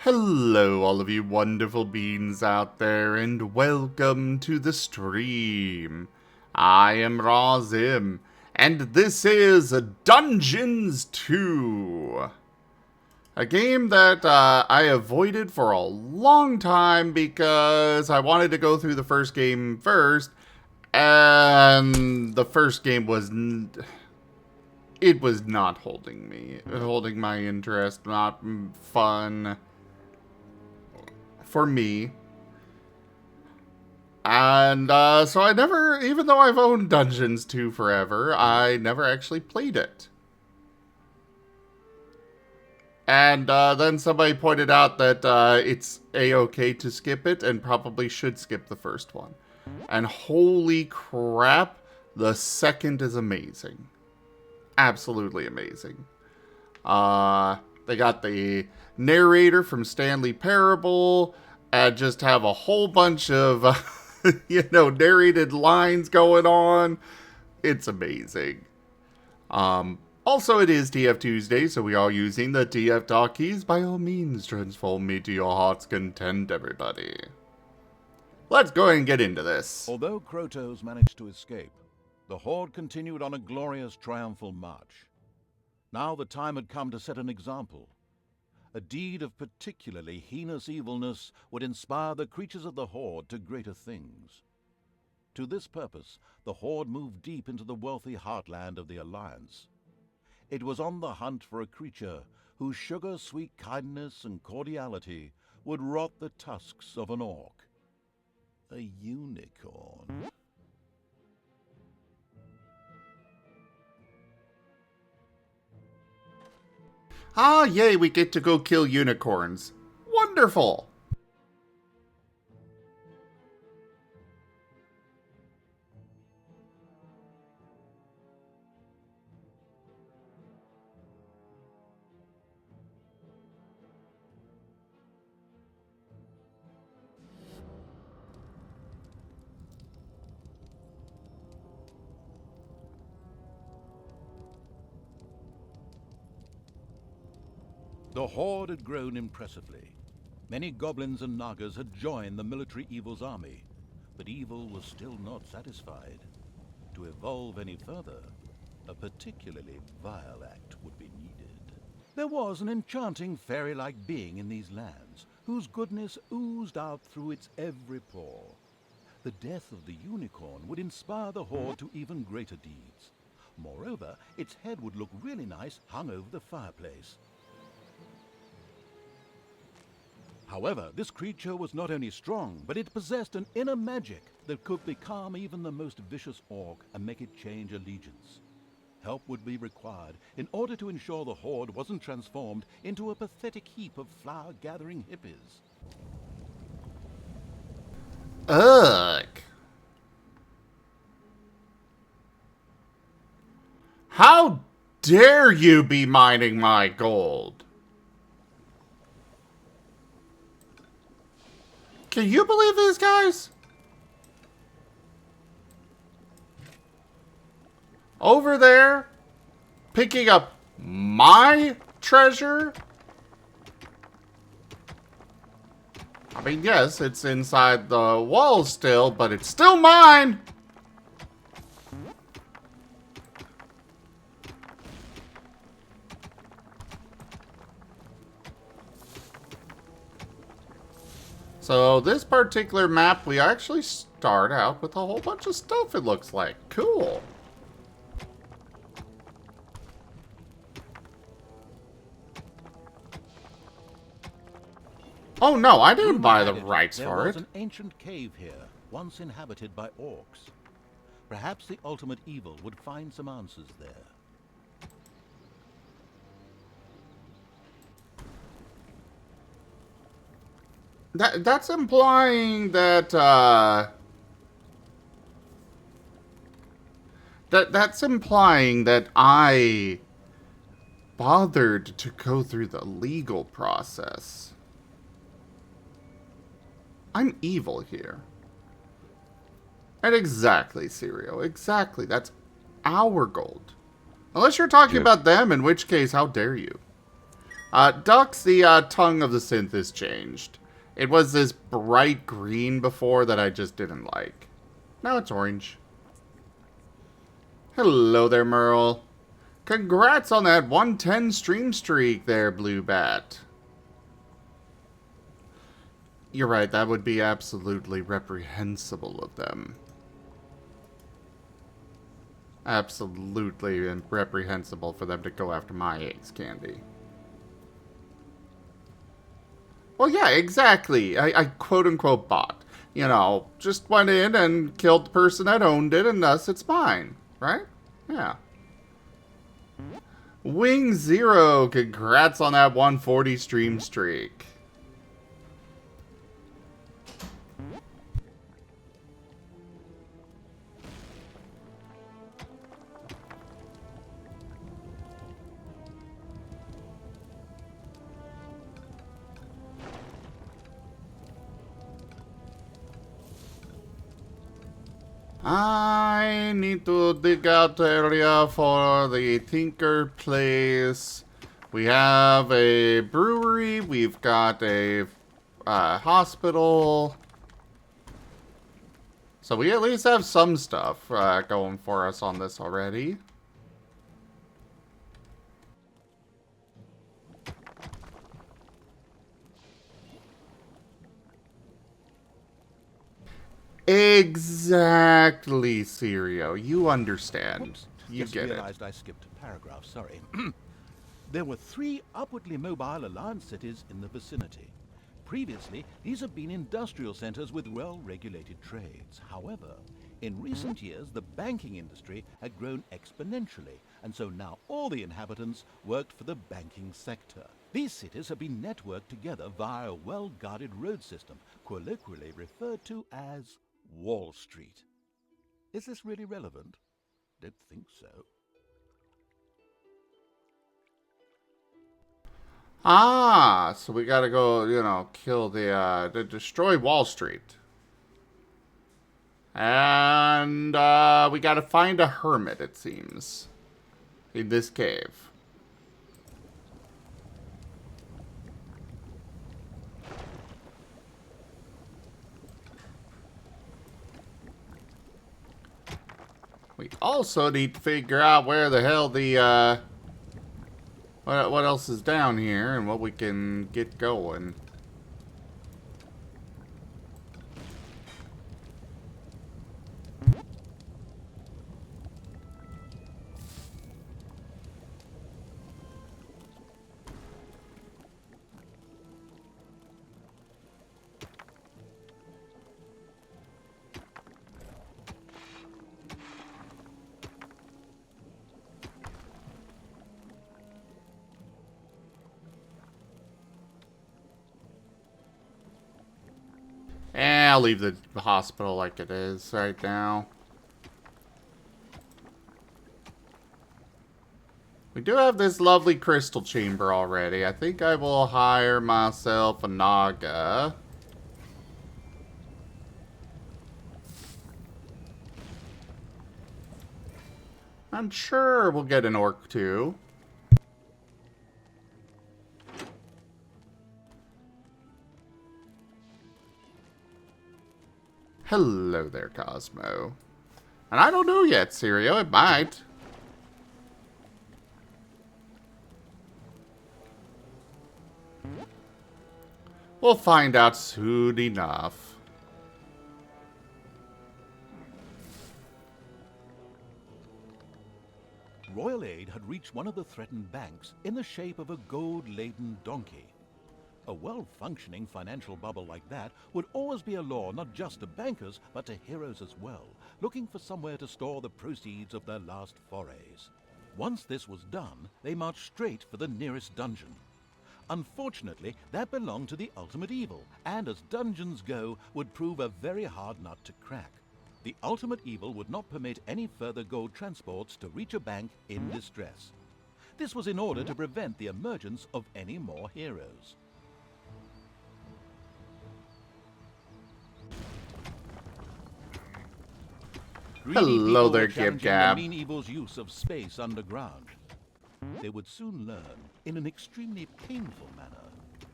Hello, all of you wonderful beings out there, and welcome to the stream. I am Razim, and this is Dungeons 2. A game that I avoided for a long time because I wanted to go through the first game first, and the first game was... it was not holding my interest, not fun for me. And so I never, even though I've owned Dungeons 2 forever, I never actually played it. And then somebody pointed out that it's a-okay to skip it and probably should skip the first one. And holy crap, the second is amazing. Absolutely amazing. They got the narrator from Stanley Parable, and just have a whole bunch of, narrated lines going on. It's amazing. Also, it is TFTuesday, so we are using the TF Talk keys. By all means, transform me to your heart's content, everybody. Let's go ahead and get into this. Although Krotos managed to escape, the Horde continued on a glorious triumphal march. Now the time had come to set an example. A deed of particularly heinous evilness would inspire the creatures of the Horde to greater things. To this purpose, the Horde moved deep into the wealthy heartland of the Alliance. It was on the hunt for a creature whose sugar-sweet kindness and cordiality would rot the tusks of an orc. A unicorn. Ah, yay, we get to go kill unicorns. Wonderful! The Horde had grown impressively. Many goblins and nagas had joined the military evil's army, but evil was still not satisfied. To evolve any further, a particularly vile act would be needed. There was an enchanting fairy-like being in these lands, whose goodness oozed out through its every pore. The death of the unicorn would inspire the Horde to even greater deeds. Moreover, its head would look really nice hung over the fireplace. However, this creature was not only strong, but it possessed an inner magic that could becalm even the most vicious orc and make it change allegiance. Help would be required in order to ensure the Horde wasn't transformed into a pathetic heap of flower-gathering hippies. Ugh. How dare you be mining my gold? Can you believe these guys? Over there, picking up my treasure? I mean, yes, it's inside the walls still, but it's still mine! So this particular map, we actually start out with a whole bunch of stuff, it looks like. Cool. Oh no, I didn't buy the rights for it. There was an ancient cave here, once inhabited by orcs. Perhaps the ultimate evil would find some answers there. That's implying that, that's implying that I bothered to go through the legal process. I'm evil here. And exactly, Sirio, exactly. That's our gold. Unless you're talking about them, in which case, how dare you? Ducks, the tongue of the synth is changed. It was this bright green before that I just didn't like. Now it's orange. Hello there, Merle. Congrats on that 110 stream streak there, Blue Bat. You're right, that would be absolutely reprehensible of them. Absolutely reprehensible for them to go after my eggs candy. Well, yeah, exactly. I quote-unquote bought. You know, just went in and killed the person that owned it, and thus it's mine. Right? Yeah. Wing Zero, congrats on that 140 stream streak. I need to dig out the area for the Tinker place. We have a brewery. We've got a hospital. So we at least have some stuff going for us on this already. Exactly, Sirio. You understand. Oops, You just get realized I skipped a paragraph, sorry. There were 3 upwardly mobile Alliance cities in the vicinity. Previously, these have been industrial centers with well-regulated trades. However, in recent years, the banking industry had grown exponentially, and so now all the inhabitants worked for the banking sector. These cities have been networked together via a well-guarded road system, colloquially referred to as Wall Street. Is this really relevant? Don't think so. Ah, so we gotta go, you know, kill destroy Wall Street. And, we gotta find a hermit, it seems. In this cave. We also need to figure out where the hell the, what else is down here and what we can get going. I'll leave the hospital like it is right now. We do have this lovely crystal chamber already. I think I will hire myself a Naga. I'm sure we'll get an orc too. Hello there, Cosmo. And I don't know yet, Sirio. It might. We'll find out soon enough. Royal aid had reached one of the threatened banks in the shape of a gold-laden donkey. A well-functioning financial bubble like that would always be a law not just to bankers, but to heroes as well, looking for somewhere to store the proceeds of their last forays. Once this was done, they marched straight for the nearest dungeon. Unfortunately, that belonged to the ultimate evil, and as dungeons go, would prove a very hard nut to crack. The ultimate evil would not permit any further gold transports to reach a bank in distress. This was in order to prevent the emergence of any more heroes. Hello there, Greedy people were challenging Gib-Gab. the mean evil's use of space underground. they would soon learn, in an extremely painful manner,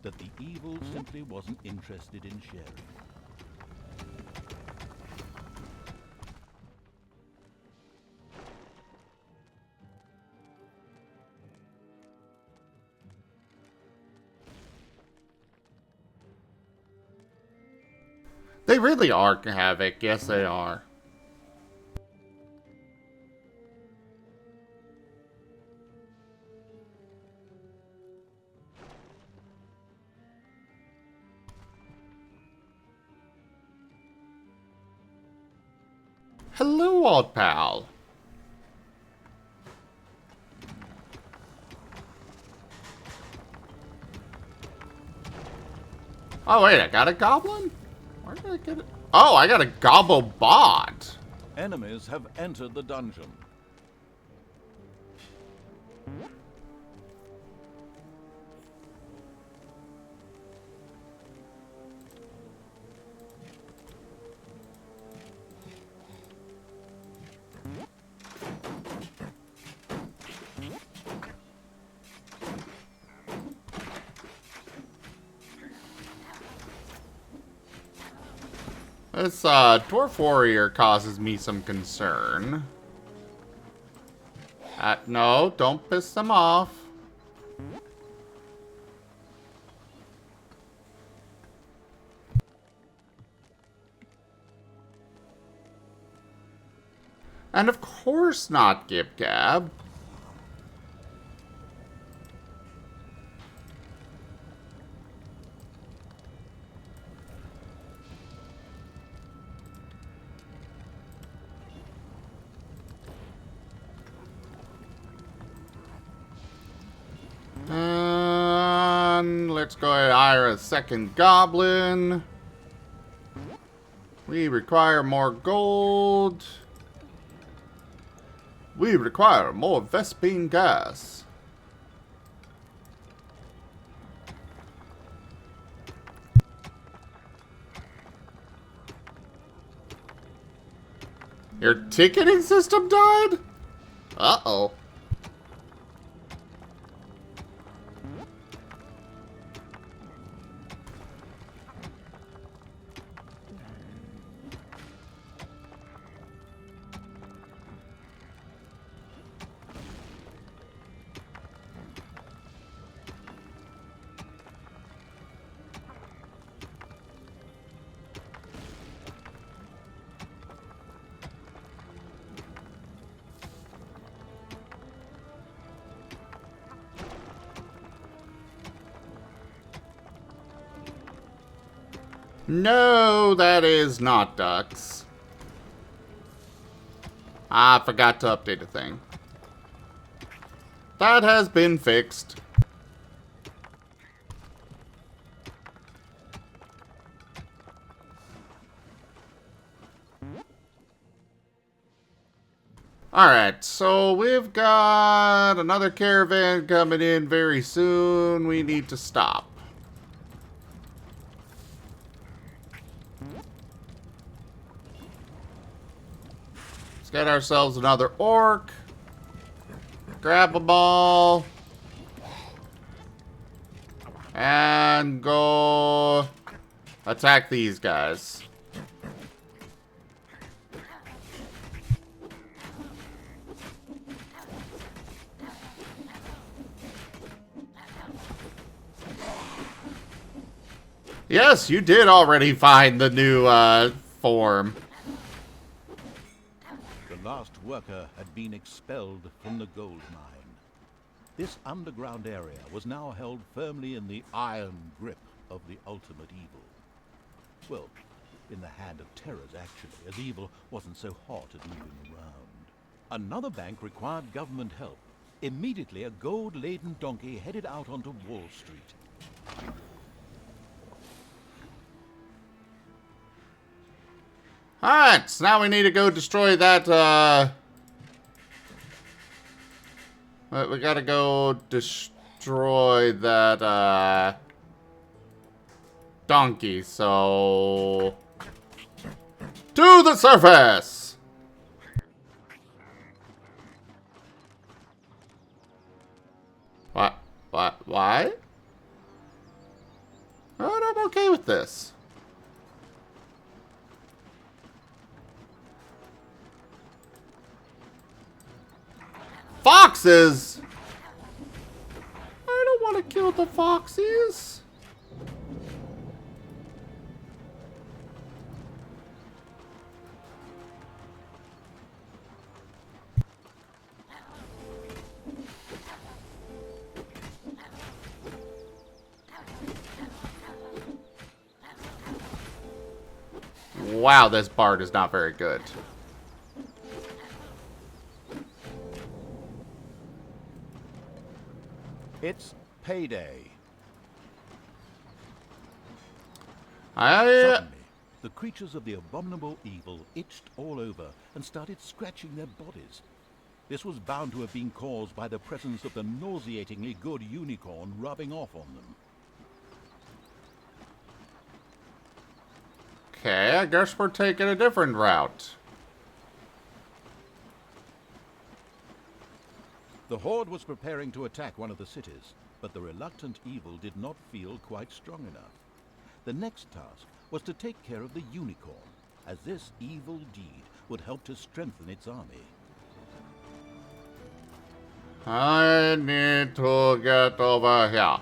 that the evil simply wasn't interested in sharing. They really are Havoc. Yes, they are. Hello, old pal. Oh, wait, I got a goblin? Where did I get it? Oh, I got a gobble bot. Enemies have entered the dungeon. This, Dwarf Warrior causes me some concern. No, don't piss them off. And of course not Gib Gab. And let's go ahead and hire a second goblin. We require more gold. We require more Vespine gas. Your ticketing system died? Uh-oh. No, that is not ducks. I forgot to update a thing. That has been fixed. Alright, so we've got another caravan coming in very soon. We need to stop. Let's get ourselves another orc. Grab a ball. And go attack these guys. Yes, you did already find the new form. The last worker had been expelled from the gold mine. This underground area was now held firmly in the iron grip of the ultimate evil. Well, in the hand of terrors, actually, as evil wasn't so hot at moving around. Another bank required government help. Immediately, a gold-laden donkey headed out onto Wall Street. Alright, so now we need to go destroy that, we gotta go destroy that, donkey, so... To the surface! What? Why? Oh, I'm okay with this. Foxes! I don't want to kill the foxes. Wow, this bard is not very good. It's payday. I... Suddenly, the creatures of the abominable evil itched all over and started scratching their bodies. This was bound to have been caused by the presence of the nauseatingly good unicorn rubbing off on them. Okay, I guess we're taking a different route. The horde was preparing to attack one of the cities, but the reluctant evil did not feel quite strong enough. The next task was to take care of the unicorn, as this evil deed would help to strengthen its army. I need to get over here.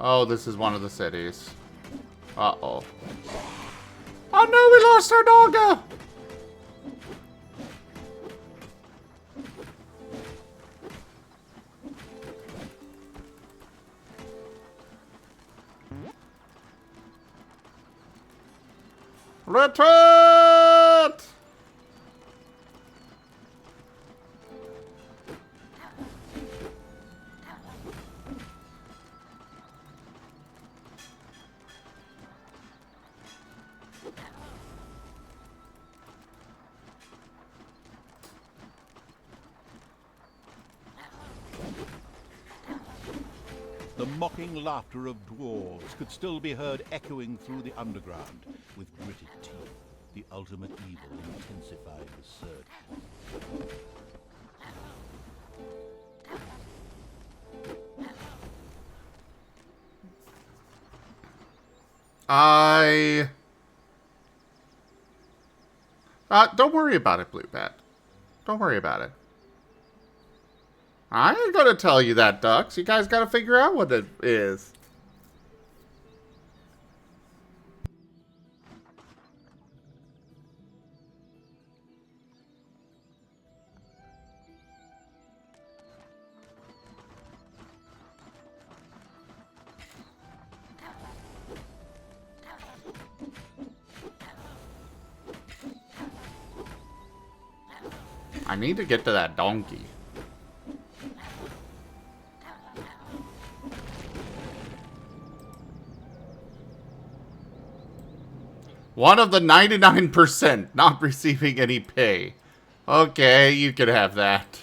Oh, this is one of the cities. Uh-oh. Oh no, we lost our doggo! Retreat! The mocking laughter of dwarves could still be heard echoing through the underground. With gritted teeth, the ultimate evil intensified the search. Don't worry about it, Blue Bat. Don't worry about it. I ain't gonna tell you that, Ducks. You guys gotta figure out what it is. I need to get to that donkey. One of the 99% not receiving any pay. Okay, you could have that.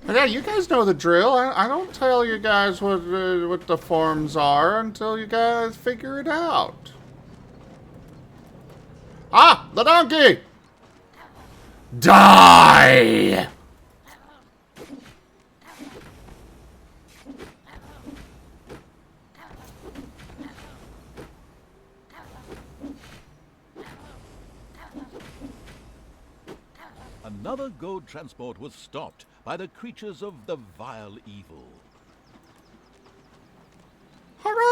Yeah, you guys know the drill. I don't tell you guys what the forms are until you guys figure it out. Ah, the donkey! Die! Another gold transport was stopped by the creatures of the vile evil. Hurrah!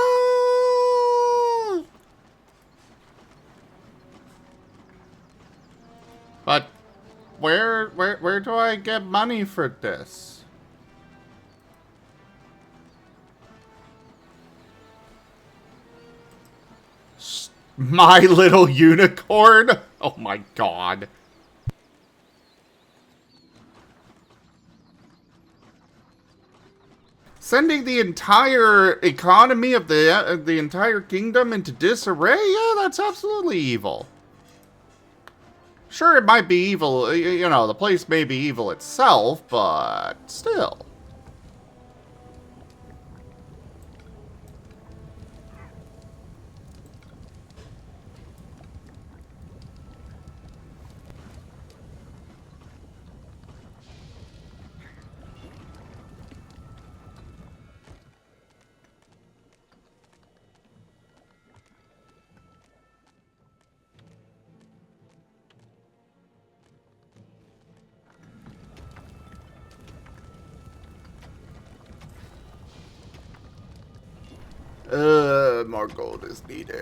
But where do I get money for this? My Little Unicorn? Oh my god. Sending the entire economy of the entire kingdom into disarray? Yeah, that's absolutely evil. Sure, it might be evil, you know, the place may be evil itself, but still. More gold is needed.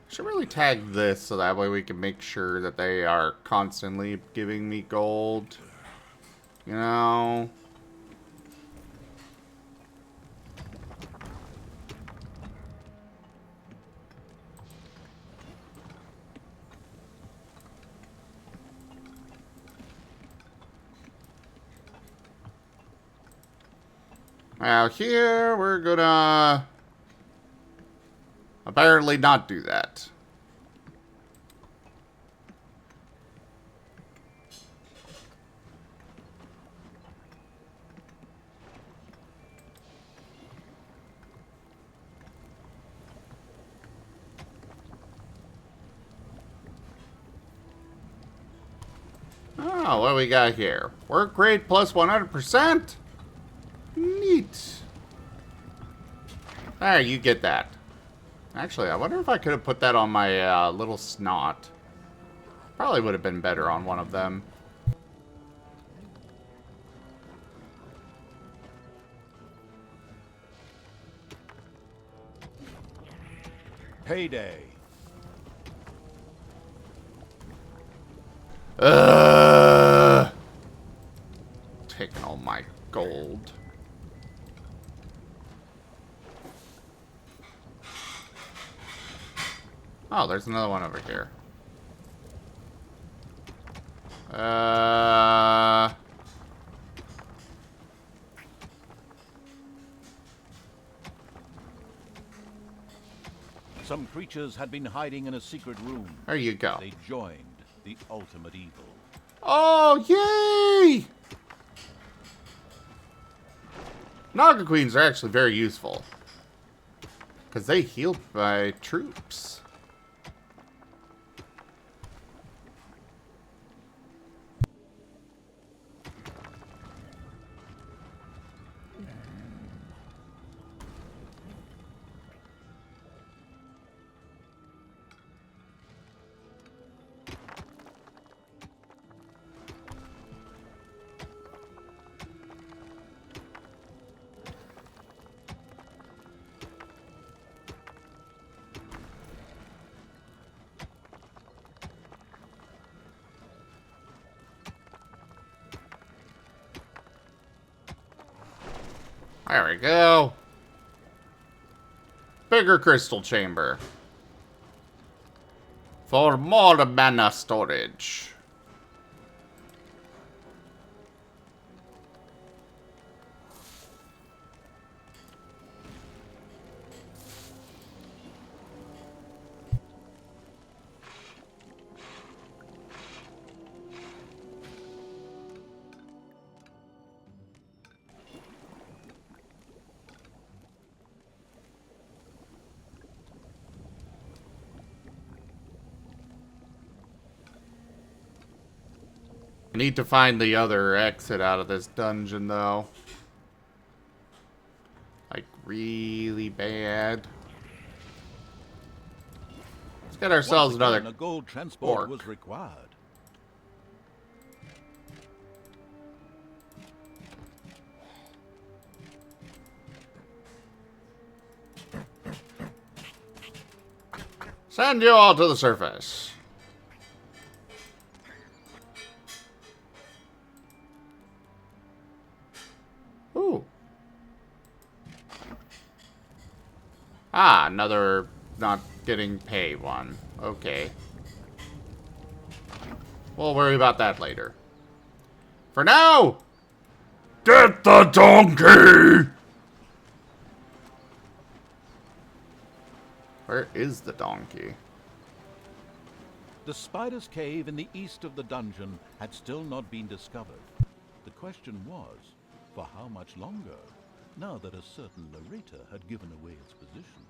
Should really tag this so that way we can make sure that they are constantly giving me gold. You know? Now here, we're gonna apparently not do that. Oh, what do we got here? Work rate plus 100%? Neat. There, you get that. Actually, I wonder if I could have put that on my little snot. Probably would have been better on one of them. Payday. Taking all my gold. Oh, there's another one over here. Some creatures had been hiding in a secret room. There you go. They joined the ultimate evil. Oh, yay! Naga Queens are actually very useful. Because they heal my troops. There we go. Bigger crystal chamber. For more mana storage. I need to find the other exit out of this dungeon, though. Like, really bad. Let's get ourselves Once again, another a gold transport orc. was required. Send you all to the surface. Ooh. Ah, another not getting pay one. Okay. We'll worry about that later. For now, get the donkey! Where is the donkey? The spider's cave in the east of the dungeon had still not been discovered. The question was, for how much longer, now that a certain narrator had given away its position?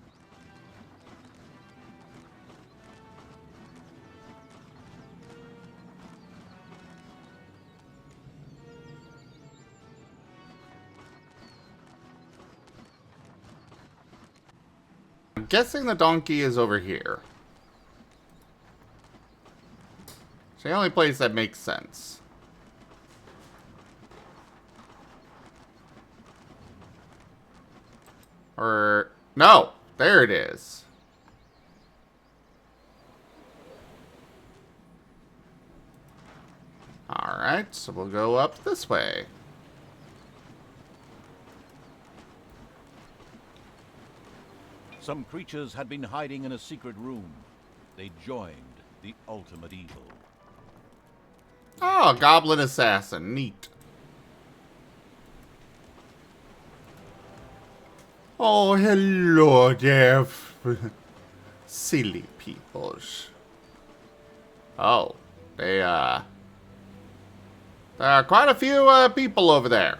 I'm guessing the donkey is over here. It's the only place that makes sense. Or... no! There it is. Alright, so we'll go up this way. Some creatures had been hiding in a secret room. They joined the ultimate evil. Oh, goblin assassin. Neat. Oh, hello there, silly peoples. Oh, there are quite a few people over there.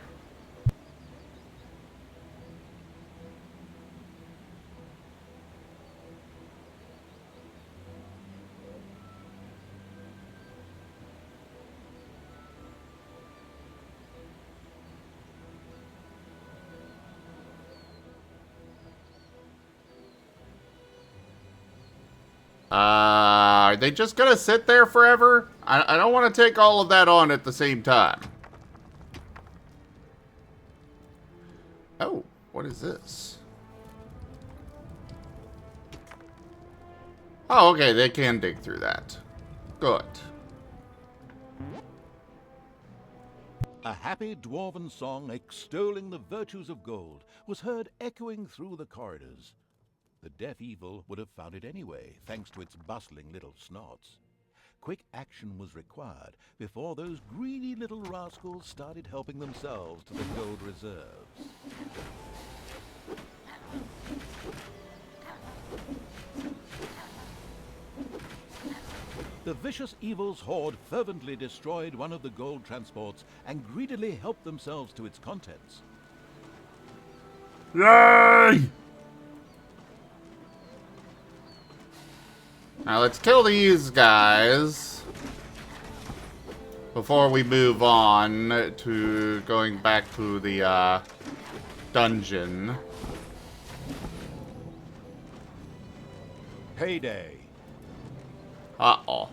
Are they just gonna sit there forever? I don't want to take all of that on at the same time. Oh, what is this? Oh, okay, they can dig through that. Good. A happy dwarven song extolling the virtues of gold was heard echoing through the corridors. The deaf evil would have found it anyway, thanks to its bustling little snots. Quick action was required before those greedy little rascals started helping themselves to the gold reserves. The vicious evil's horde fervently destroyed one of the gold transports and greedily helped themselves to its contents. Yay! Now let's kill these guys before we move on to going back to the dungeon. Payday. Uh-oh.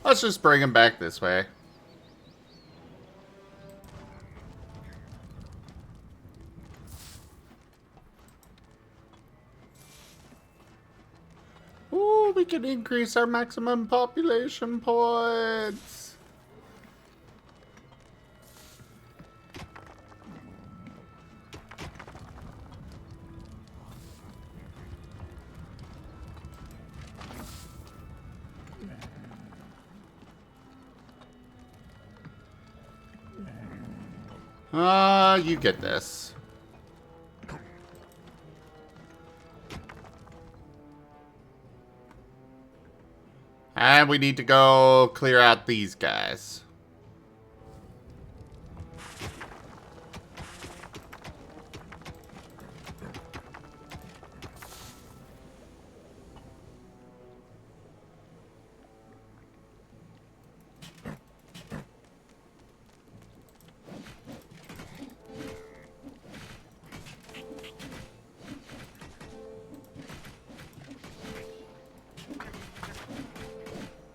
Let's just bring him back this way. Ooh, we can increase our maximum population points. You get this. And we need to go clear out these guys.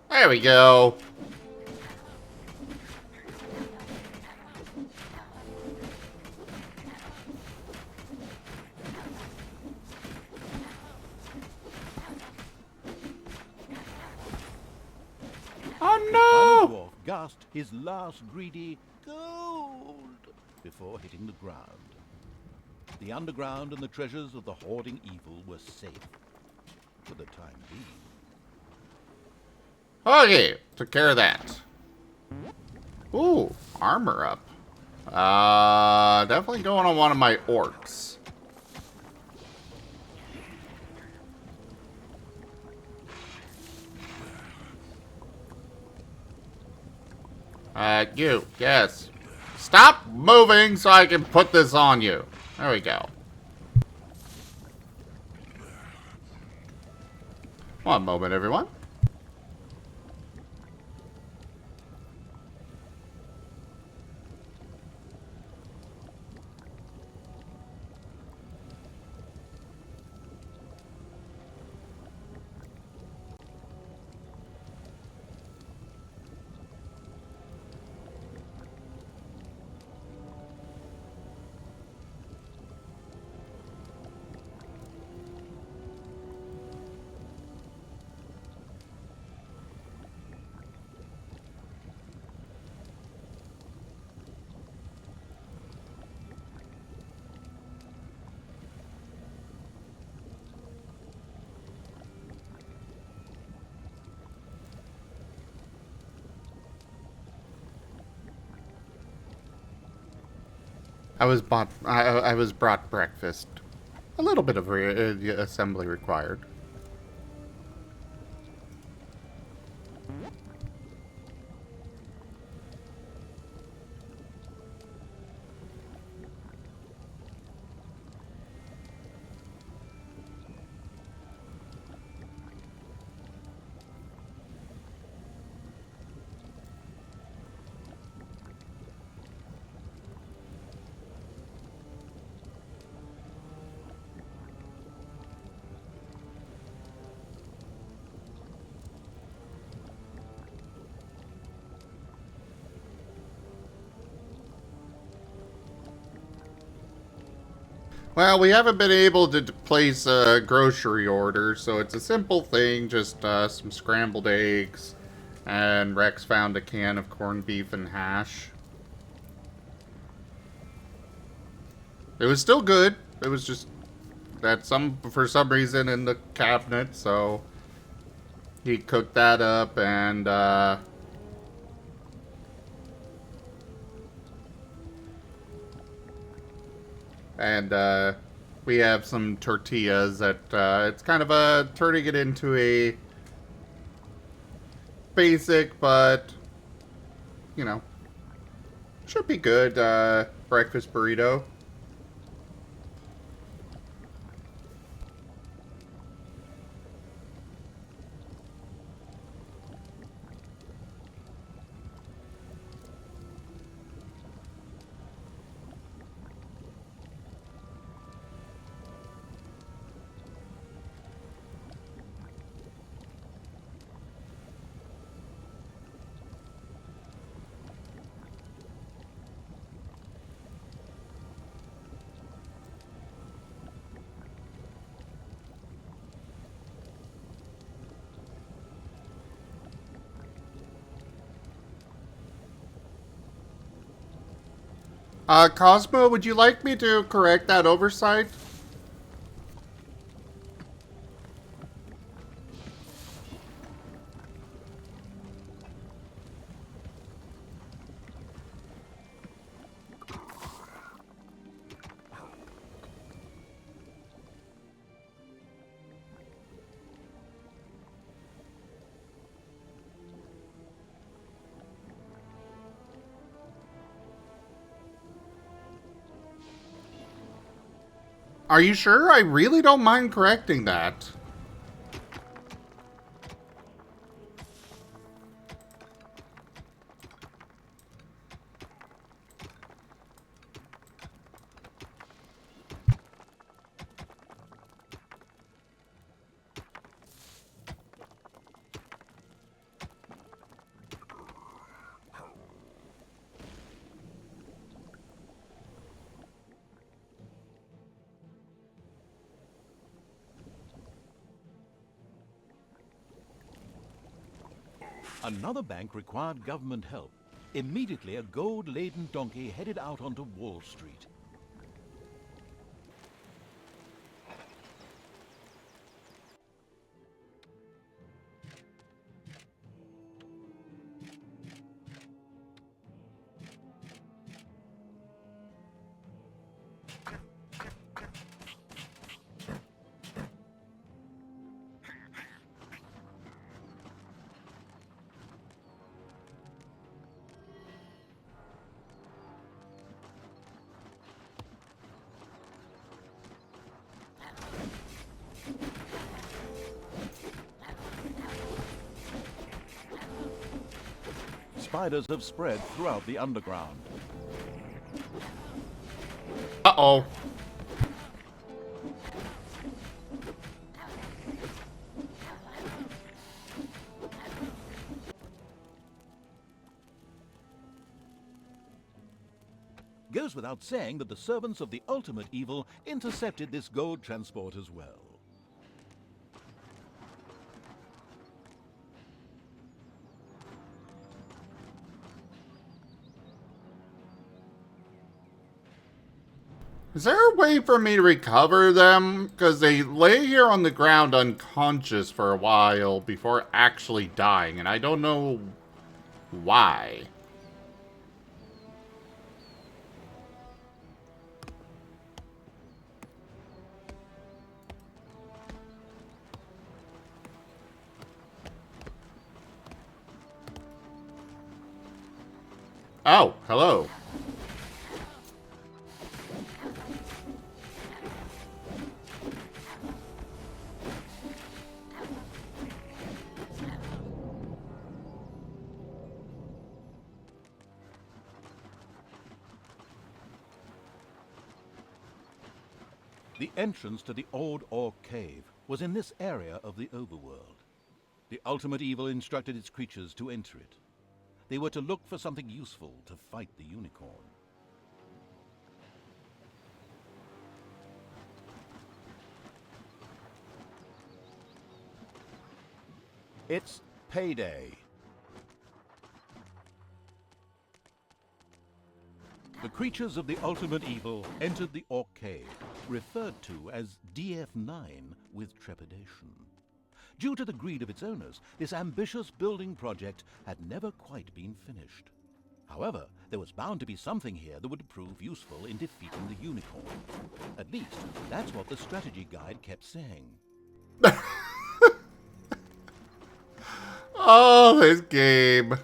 There we go. Oh no! The dwarf gasped his last greedy gold before hitting the ground. The underground and the treasures of the hoarding evil were safe for the time being. Okay, took care of that. Ooh, armor up. Definitely going on one of my orcs. You, yes. Stop moving so I can put this on you. There we go. One moment, everyone. I was brought breakfast. A little bit of assembly required. Well, we haven't been able to place a grocery order, so it's a simple thing, just some scrambled eggs, and Rex found a can of corned beef and hash. It was still good. It was just that for some reason in the cabinet, so he cooked that up and we have some tortillas that it's kind of turning it into a basic, but you know, should be good breakfast burrito. Cosmo, would you like me to correct that oversight? Are you sure? I really don't mind correcting that. Another bank required government help. Immediately, a gold-laden donkey headed out onto Wall Street. spiders have spread throughout the underground. Uh-oh. Goes without saying that the servants of the ultimate evil intercepted this gold transport as well. Is there a way for me to recover them? Because they lay here on the ground unconscious for a while before actually dying, and I don't know why. Oh, hello. The entrance to the old Orc Cave was in this area of the overworld. The ultimate evil instructed its creatures to enter it. They were to look for something useful to fight the unicorn. It's payday. The creatures of the ultimate evil entered the Orc Cave, referred to as DF9 with trepidation. Due to the greed of its owners, this ambitious building project had never quite been finished. However, there was bound to be something here that would prove useful in defeating the unicorn. At least, that's what the strategy guide kept saying. Oh, this game.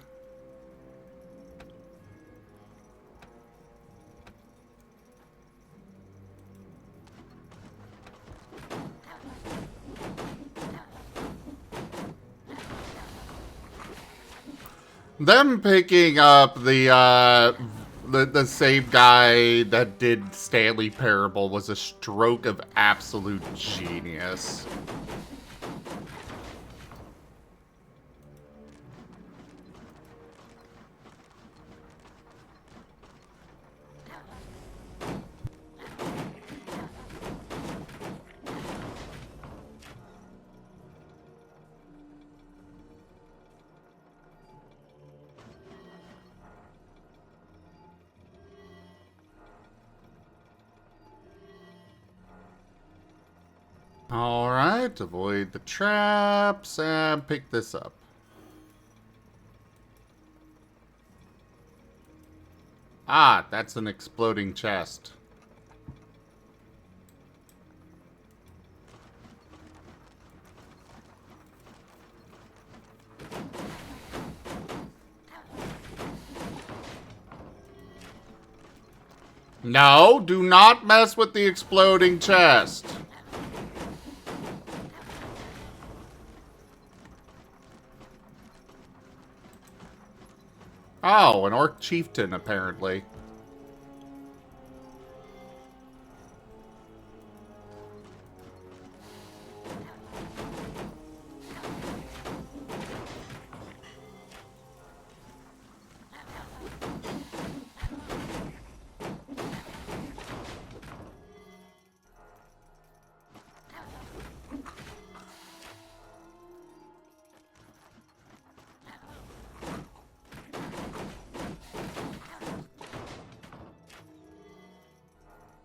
Them picking up the same guy that did Stanley Parable was a stroke of absolute genius. Alright, avoid the traps and pick this up. Ah, that's an exploding chest. No, do not mess with the exploding chest. Oh, an orc chieftain, apparently.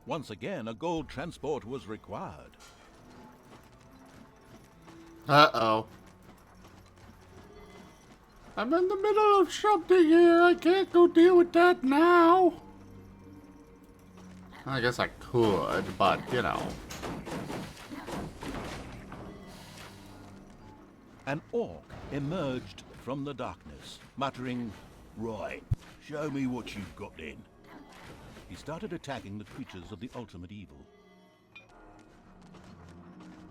Once again, a gold transport was required. Uh-oh. I'm in the middle of something here. I can't go deal with that now. I guess I could, but, you know. An orc emerged from the darkness, muttering, "Right, show me what you've got then." He started attacking the creatures of the ultimate evil.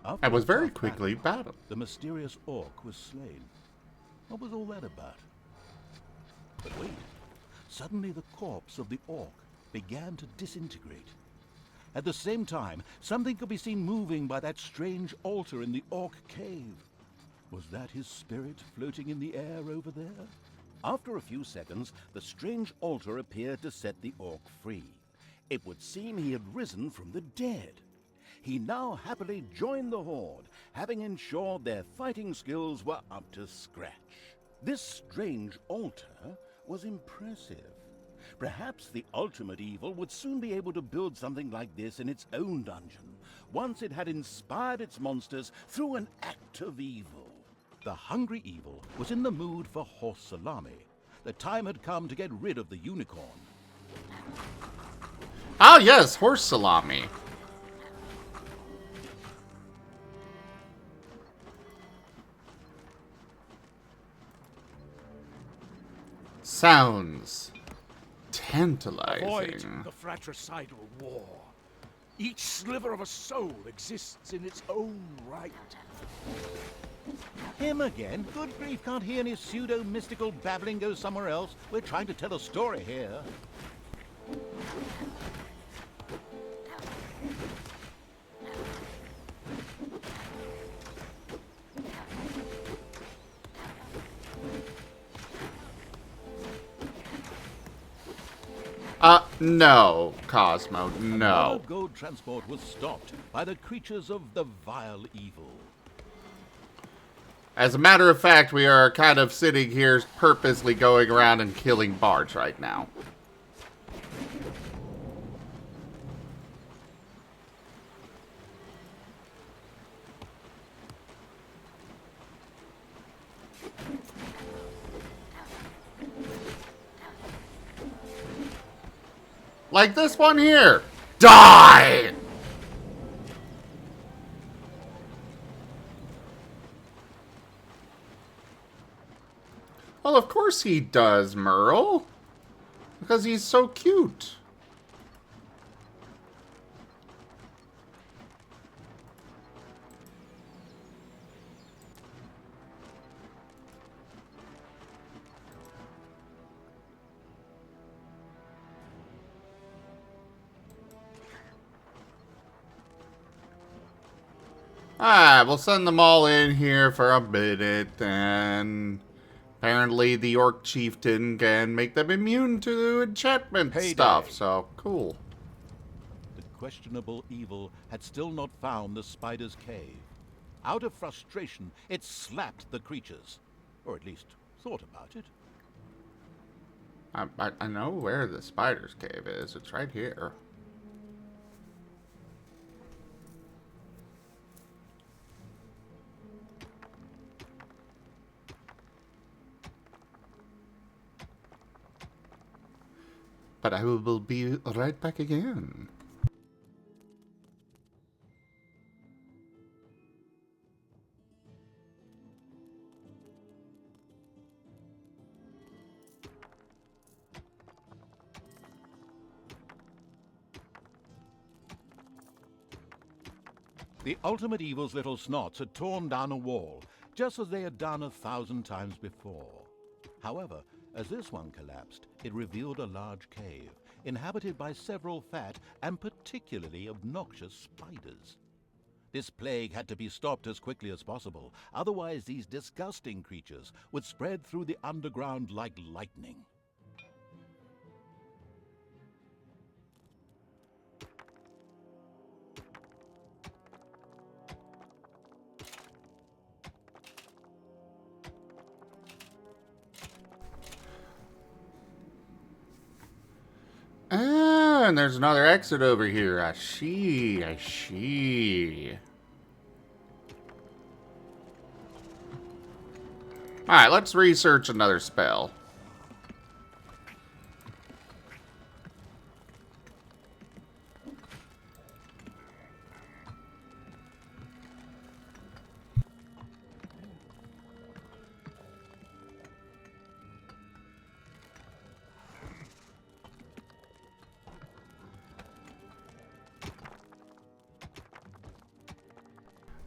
I was very After a quickly battled. the mysterious orc was slain. What was all that about? But wait, suddenly the corpse of the orc began to disintegrate. At the same time, something could be seen moving by that strange altar in the orc cave. Was that his spirit floating in the air over there? After a few seconds, the strange altar appeared to set the orc free. It would seem he had risen from the dead. He now happily joined the horde, having ensured their fighting skills were up to scratch. This strange altar was impressive. Perhaps the ultimate evil would soon be able to build something like this in its own dungeon, once it had inspired its monsters through an act of evil. The hungry evil was in the mood for horse salami. The time had come to get rid of the unicorn. Ah, yes, horse salami. Sounds tantalizing. Avoid the fratricidal war. Each sliver of a soul exists in its own right. Him again? Good grief, can't he and his pseudo-mystical babbling go somewhere else? We're trying to tell a story here. No, Cosmo, no. Our gold transport was stopped by the creatures of the vile evil. As a matter of fact, we are kind of sitting here purposely going around and killing bards right now. Like this one here. Die! Well, of course he does, Merle. Because he's so cute. Alright, we'll send them all in here for a minute, and apparently the Orc Chieftain can make them immune to enchantment stuff, so cool. The questionable evil had still not found the spider's cave. Out of frustration, it slapped the creatures, or at least thought about it. I know where the spider's cave is. It's right here. But I will be right back again. The ultimate evil's little snots had torn down a wall, just as they had done 1,000 times before. However, as this one collapsed, it revealed a large cave, inhabited by several fat and particularly obnoxious spiders. This plague had to be stopped as quickly as possible, otherwise these disgusting creatures would spread through the underground like lightning. Ah, and there's another exit over here. I see, I see. Alright, let's research another spell.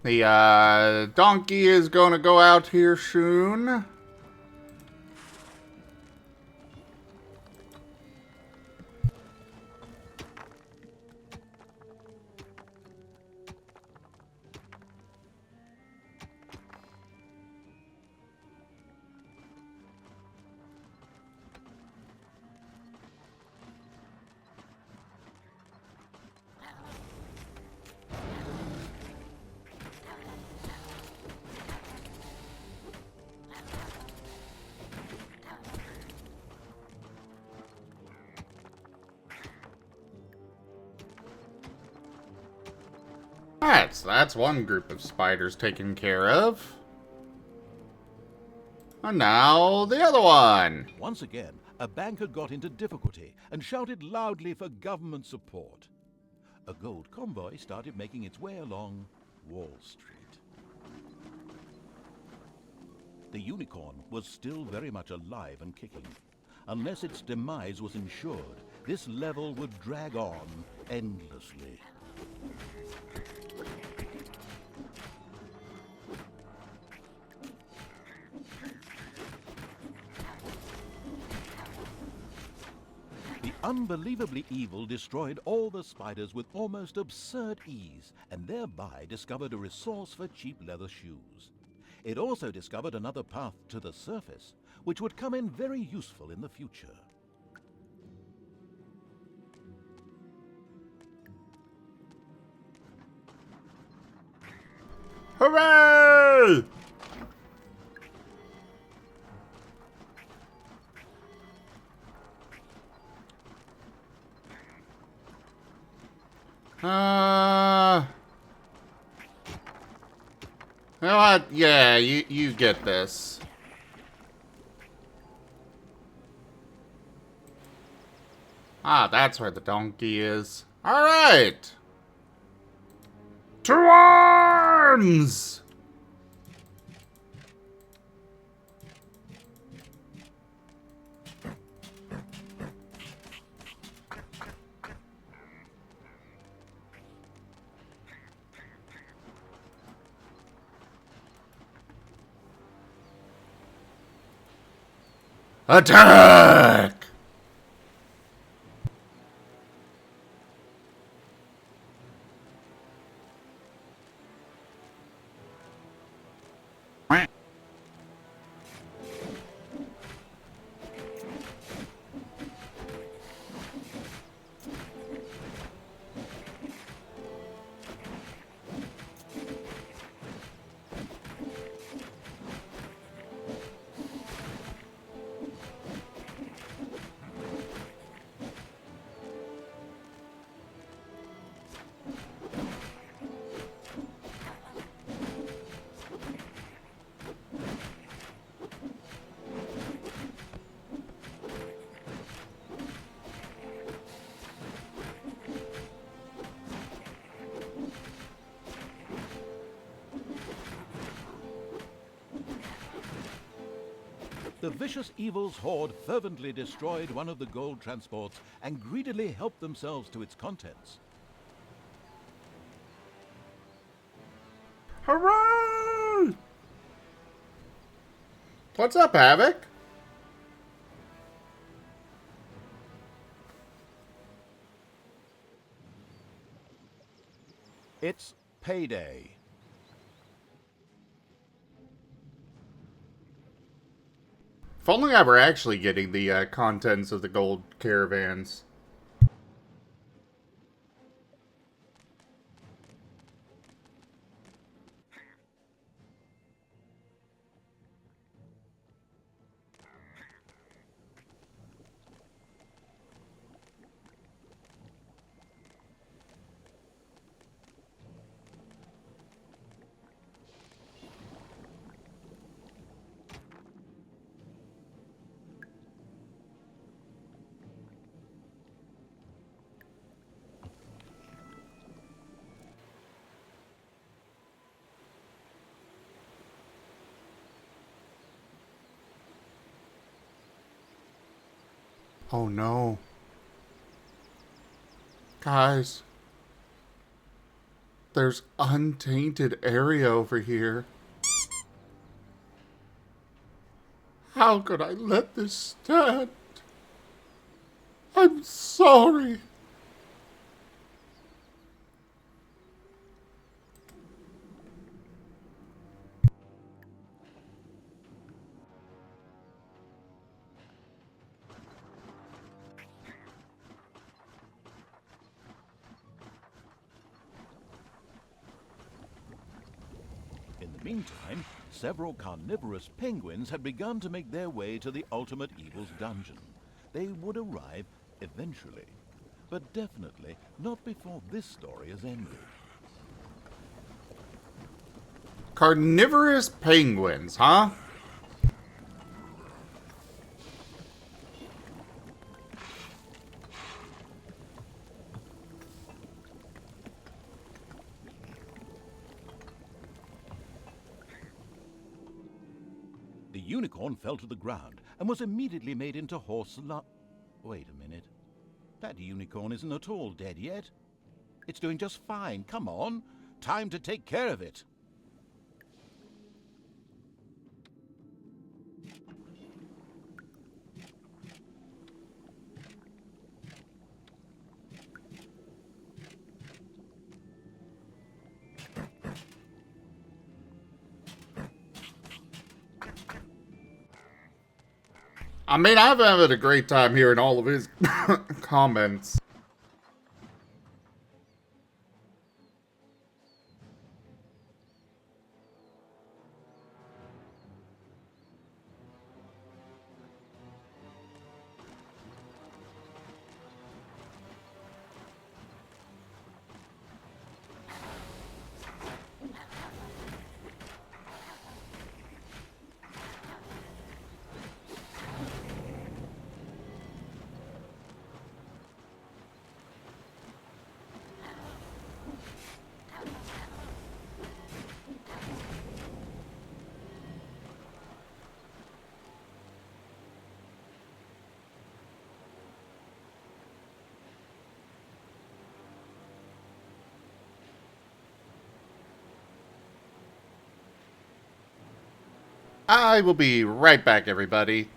The donkey is going to go out here soon. Alright, so that's one group of spiders taken care of. And now the other one. Once again, a banker got into difficulty and shouted loudly for government support. A gold convoy started making its way along Wall Street. The unicorn was still very much alive and kicking. Unless its demise was ensured, this level would drag on endlessly. The unbelievably evil destroyed all the spiders with almost absurd ease, and thereby discovered a resource for cheap leather shoes. It also discovered another path to the surface, which would come in very useful in the future. Hooray! You know what? Yeah, you get this. Ah, that's where the donkey is. Alright! To arms! Attack! The vicious evil's horde fervently destroyed one of the gold transports and greedily helped themselves to its contents. Hooray! What's up, Havoc? It's payday. If only I were actually getting the contents of the gold caravans. Oh no. Guys. There's untainted area over here. How could I let this stand? I'm sorry. In the meantime, several carnivorous penguins had begun to make their way to the Ultimate Evil's dungeon. They would arrive eventually, but definitely not before this story has ended. Carnivorous penguins, huh? The unicorn fell to the ground and was immediately made into Wait a minute. That unicorn isn't at all dead yet. It's doing just fine. Come on. Time to take care of it. I mean, I've had a great time hearing all of his comments. I will be right back, everybody.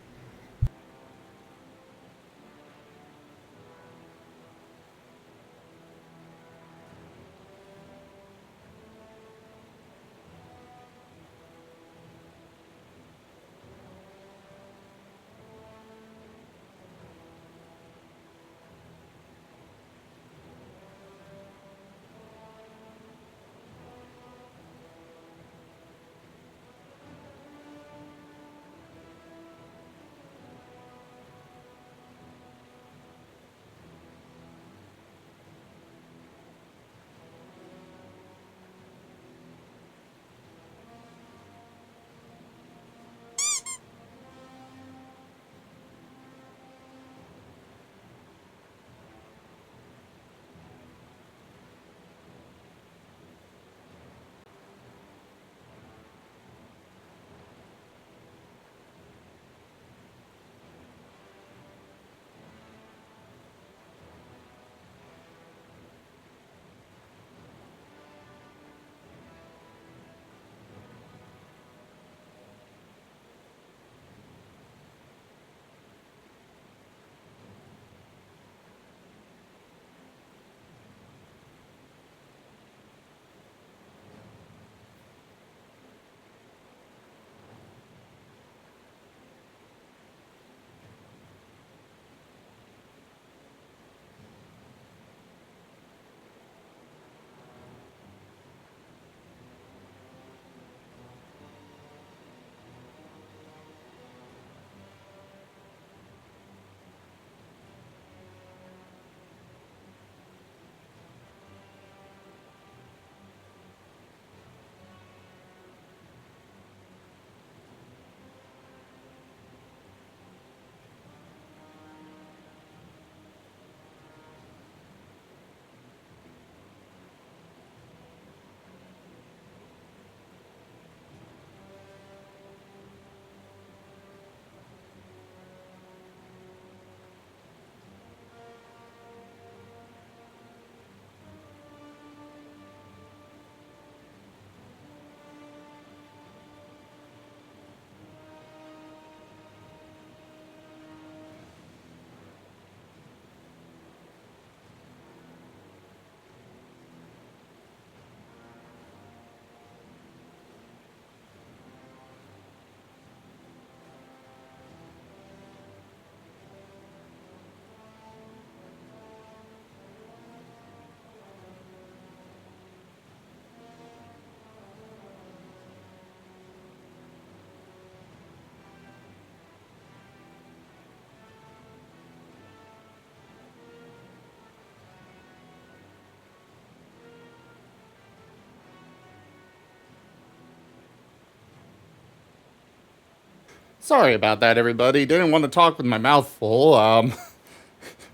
Sorry about that, everybody. Didn't want to talk with my mouth full.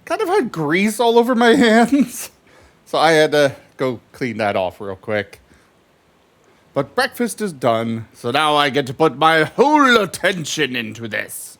Kind of had grease all over my hands. So I had to go clean that off real quick. But breakfast is done, so now I get to put my whole attention into this.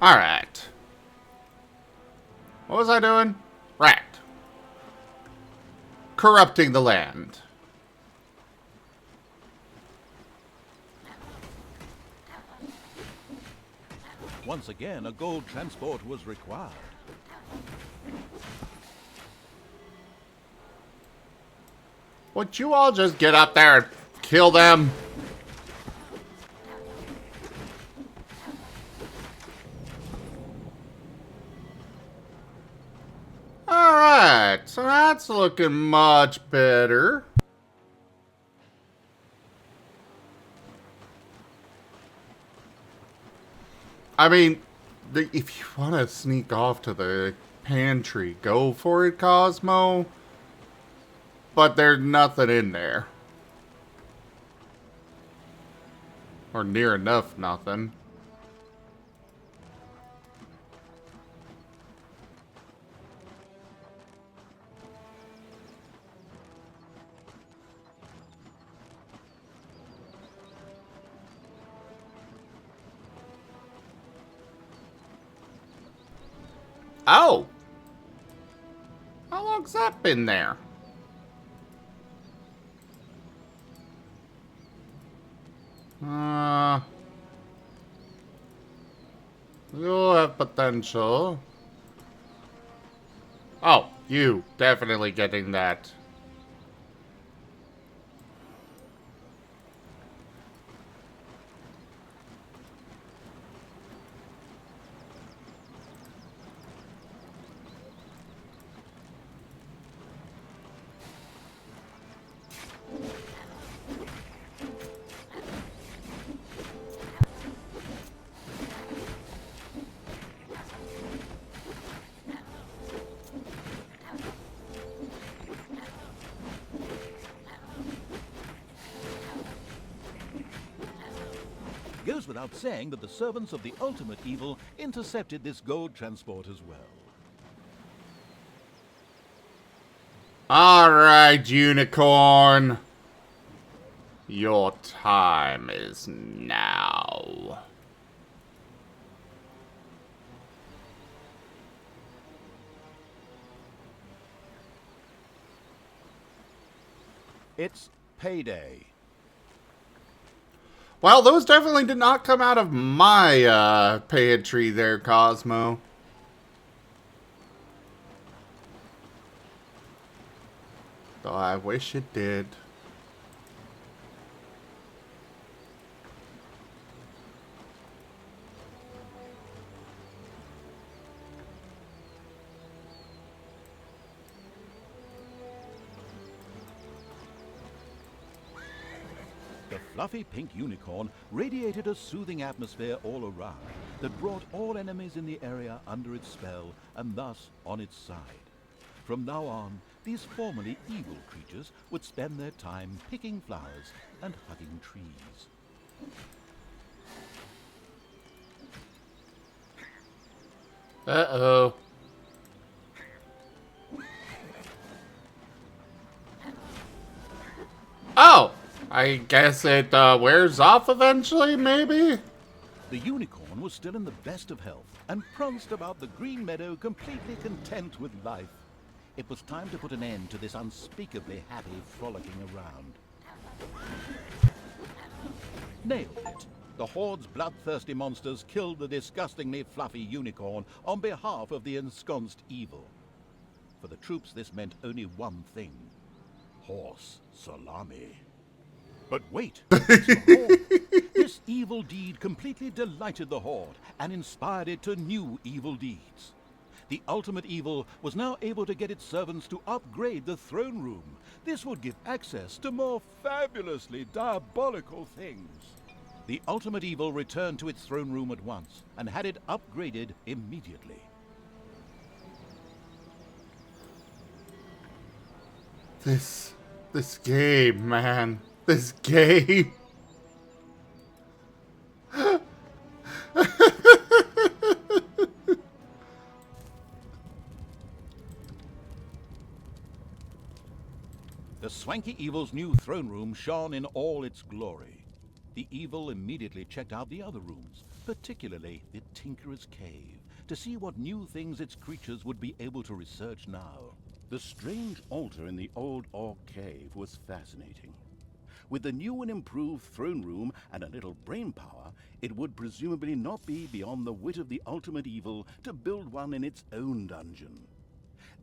Alright. What was I doing? Right. Corrupting the land. Once again, a gold transport was required. Would you all just get up there and kill them? Alright, so that's looking much better. I mean, if you want to sneak off to the pantry, go for it, Cosmo. But there's nothing in there. Or near enough nothing. Oh! How long's that been there? You'll have potential. Oh, you definitely getting that. Goes without saying that the servants of the ultimate evil intercepted this gold transport as well. Alright, unicorn. Your time is now. It's payday. Well, those definitely did not come out of my pantry there, Cosmo. Though I wish it did. The fluffy pink unicorn radiated a soothing atmosphere all around that brought all enemies in the area under its spell and thus on its side. From now on, these formerly evil creatures would spend their time picking flowers and hugging trees. Uh-oh. Oh! I guess it wears off eventually, maybe? The unicorn was still in the best of health and pranced about the green meadow completely content with life. It was time to put an end to this unspeakably happy frolicking around. Nailed it. The Horde's bloodthirsty monsters killed the disgustingly fluffy unicorn on behalf of the ensconced evil. For the troops, this meant only one thing: horse salami. But wait, it's the Horde. This evil deed completely delighted the Horde and inspired it to new evil deeds. The ultimate evil was now able to get its servants to upgrade the throne room. This would give access to more fabulously diabolical things. The ultimate evil returned to its throne room at once and had it upgraded immediately. This game, man. This game. The swanky evil's new throne room shone in all its glory. The evil immediately checked out the other rooms, particularly the Tinkerer's Cave, to see what new things its creatures would be able to research now. The strange altar in the old Orc cave was fascinating. With the new and improved throne room and a little brain power, it would presumably not be beyond the wit of the ultimate evil to build one in its own dungeon.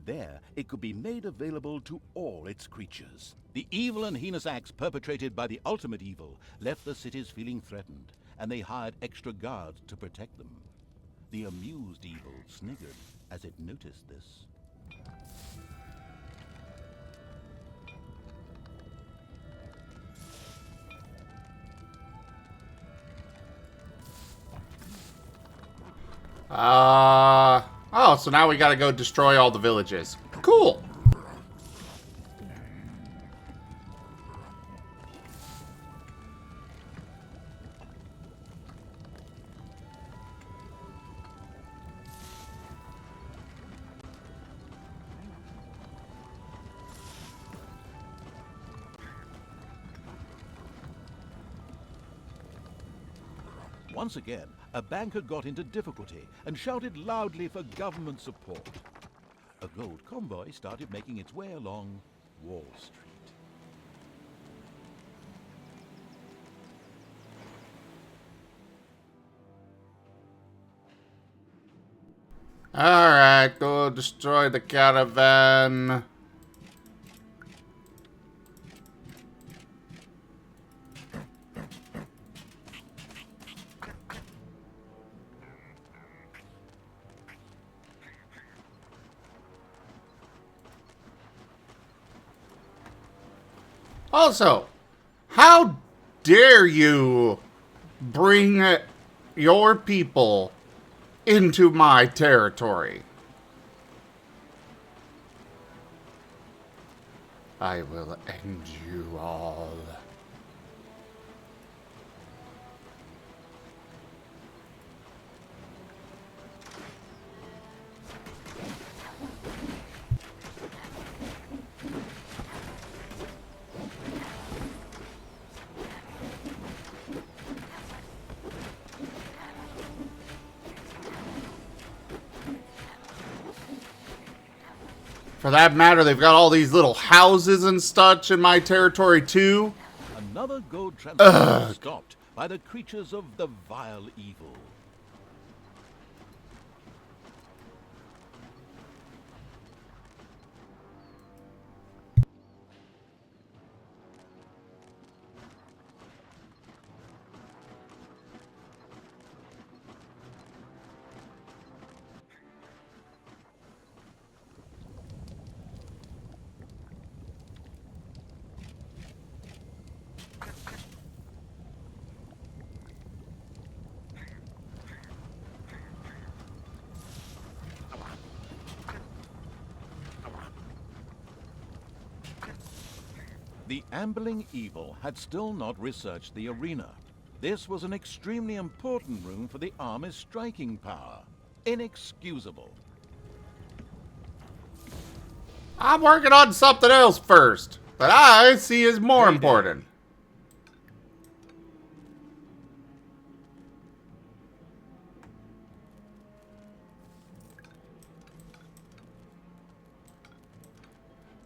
There, it could be made available to all its creatures. The evil and heinous acts perpetrated by the ultimate evil left the cities feeling threatened, and they hired extra guards to protect them. The amused evil sniggered as it noticed this. Oh, so now we gotta go destroy all the villages. Cool. Once again, a bank had got into difficulty and shouted loudly for government support. A gold convoy started making its way along Wall Street. Alright, go destroy the caravan. Also, how dare you bring your people into my territory? I will end you all. For that matter, they've got all these little houses and such in my territory, too. Another gold transport stopped by the creatures of the vile evil. The ambling evil had still not researched the arena. This was an extremely important room for the army's striking power. Inexcusable. I'm working on something else first that I see as more important.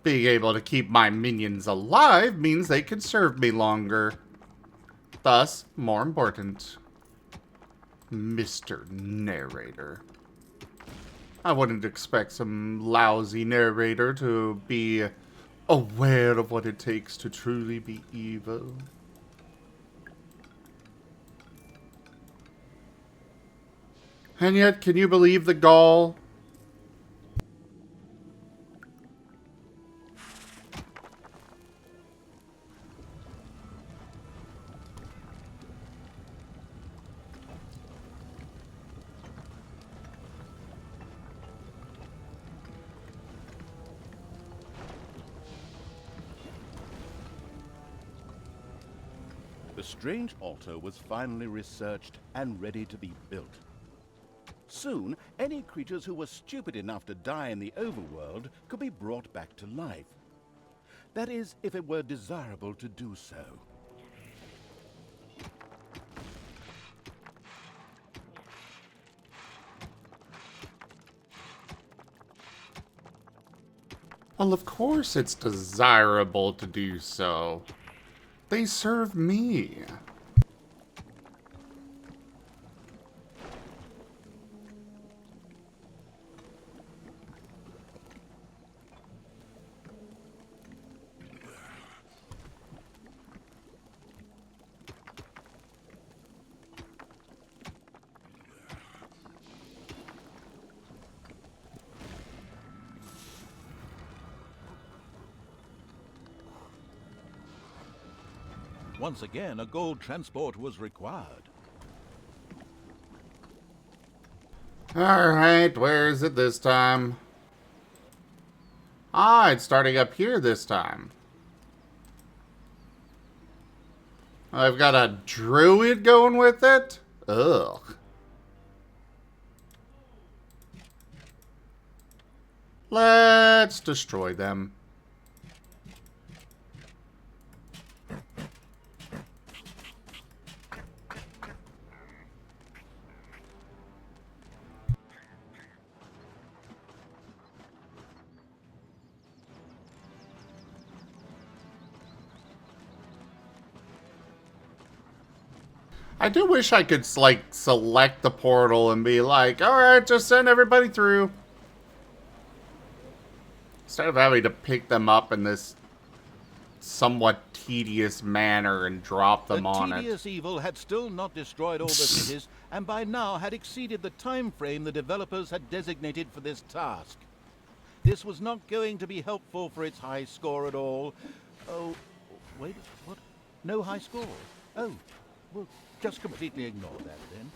Being able to keep my minions alive means they can serve me longer. Thus, more important, Mr. Narrator. I wouldn't expect some lousy narrator to be aware of what it takes to truly be evil. And yet, can you believe the gall? The strange altar was finally researched and ready to be built. Soon, any creatures who were stupid enough to die in the overworld could be brought back to life. That is, if it were desirable to do so. Well, of course it's desirable to do so. They serve me. Once again, a gold transport was required. Alright, where is it this time? Ah, it's starting up here this time. I've got a druid going with it? Ugh. Let's destroy them. I do wish I could, like, select the portal and be like, alright, just send everybody through. Instead of having to pick them up in this somewhat tedious manner and drop them on it. The tedious evil had still not destroyed all the cities, and by now had exceeded the time frame the developers had designated for this task. This was not going to be helpful for its high score at all. Oh, wait, what? No high score? Oh, well, just completely ignore that then.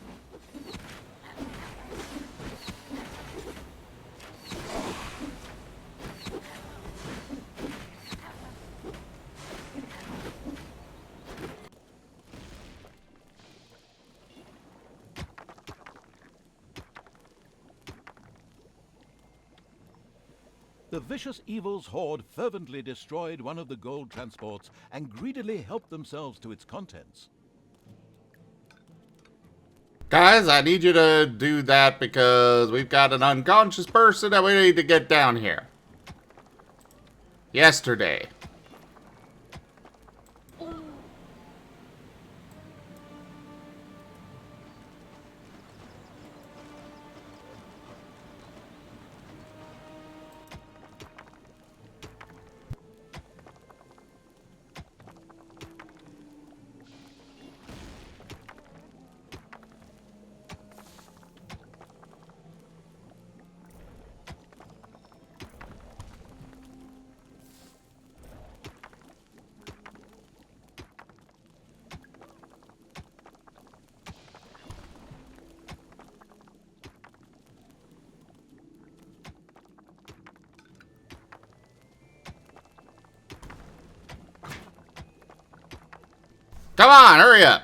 The vicious evil's horde fervently destroyed one of the gold transports and greedily helped themselves to its contents. Guys, I need you to do that because we've got an unconscious person that we need to get down here. Yesterday. Come on, hurry up.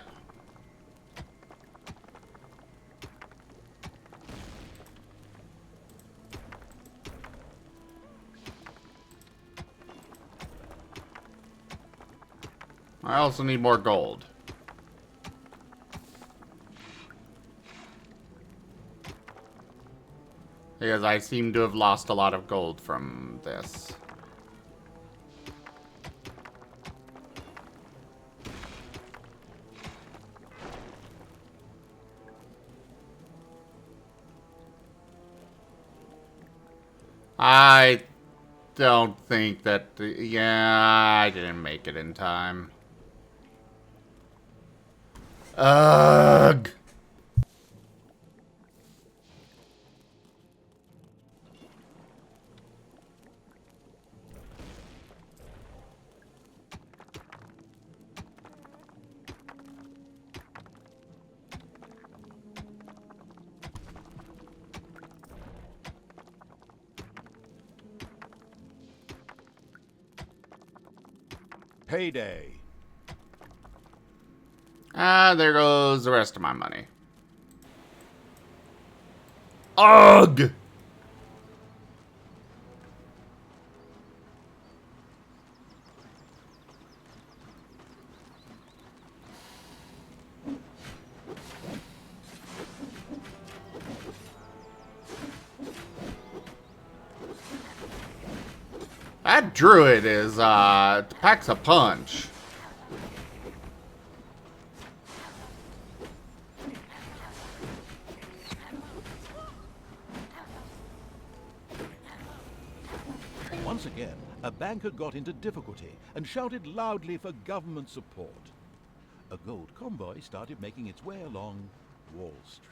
I also need more gold. Because I seem to have lost a lot of gold from this. I don't think that... Yeah, I didn't make it in time. Ugh! Payday. Ah, there goes the rest of my money. Ugh! That druid is, packs a punch. Once again, a banker got into difficulty and shouted loudly for government support. A gold convoy started making its way along Wall Street.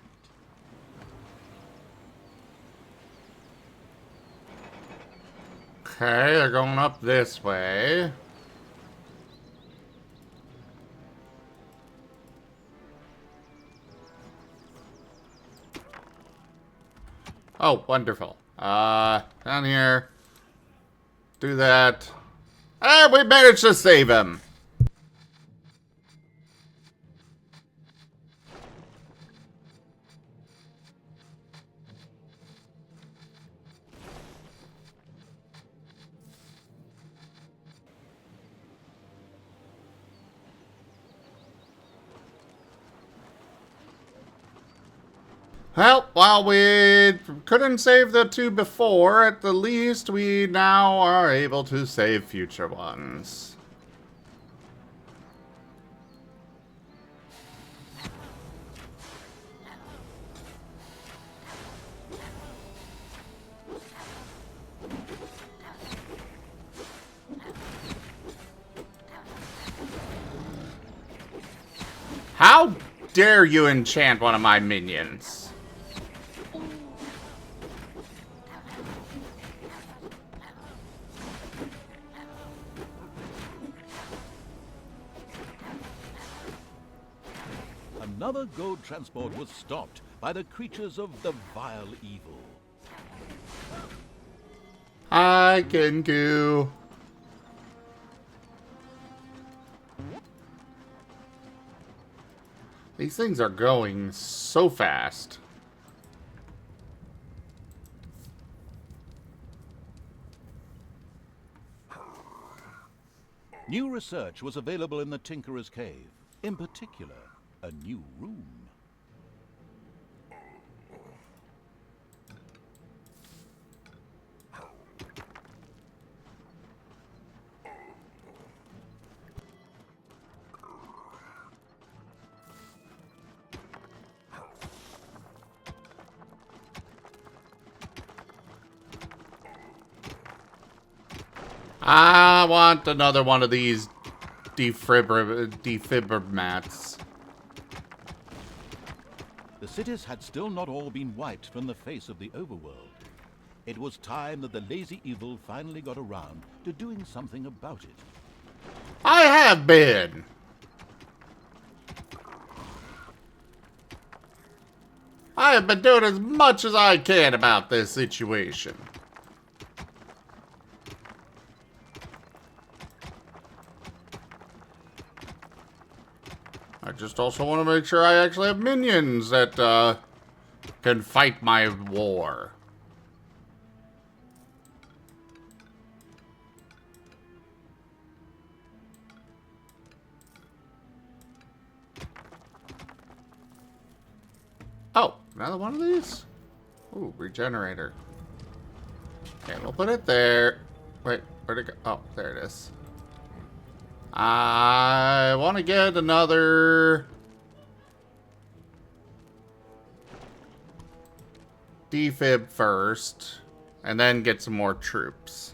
Okay, they're going up this way. Oh, wonderful. Down here. Do that. And we managed to save him. Well, while we couldn't save the two before, at the least we now are able to save future ones. How dare you enchant one of my minions? Another gold transport was stopped by the creatures of the vile evil. I can do. These things are going so fast. New research was available in the Tinkerer's Cave. In particular, a new room. I want another one of these defibber mats. The cities had still not all been wiped from the face of the overworld. It was time that the lazy evil finally got around to doing something about it. I have been. I have been doing as much as I can about this situation. I just also want to make sure I actually have minions that can fight my war. Oh, another one of these? Ooh, regenerator. Okay, we'll put it there. Wait, where'd it go? Oh, there it is. I want to get another defib first. And then get some more troops.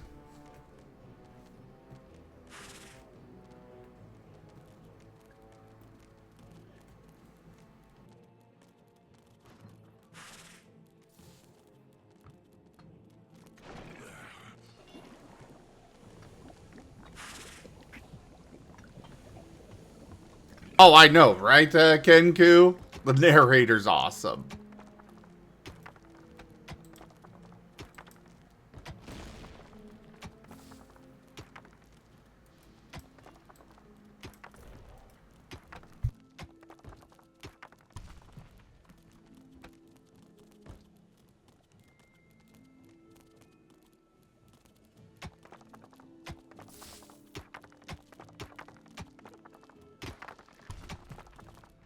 Oh, I know, right, Kenku? The narrator's awesome.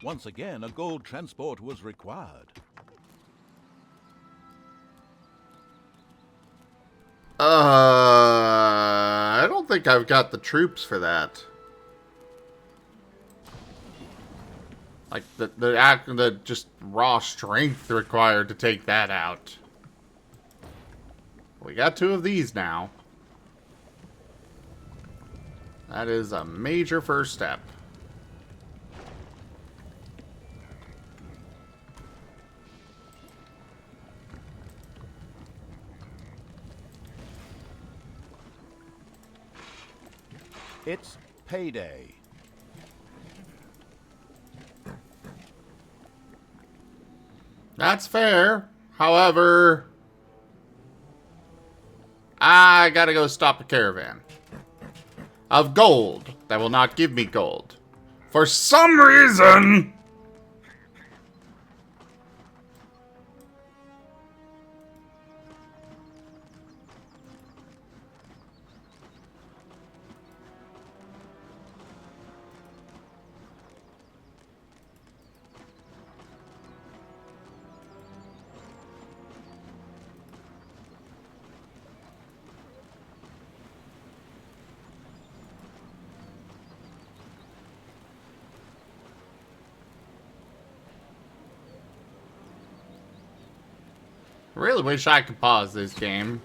Once again, a gold transport was required. I don't think I've got the troops for that. Like, the just raw strength required to take that out. We got 2 of these now. That is a major first step. It's payday. That's fair. However, I gotta go stop a caravan of gold that will not give me gold. For some reason! I really wish I could pause this game.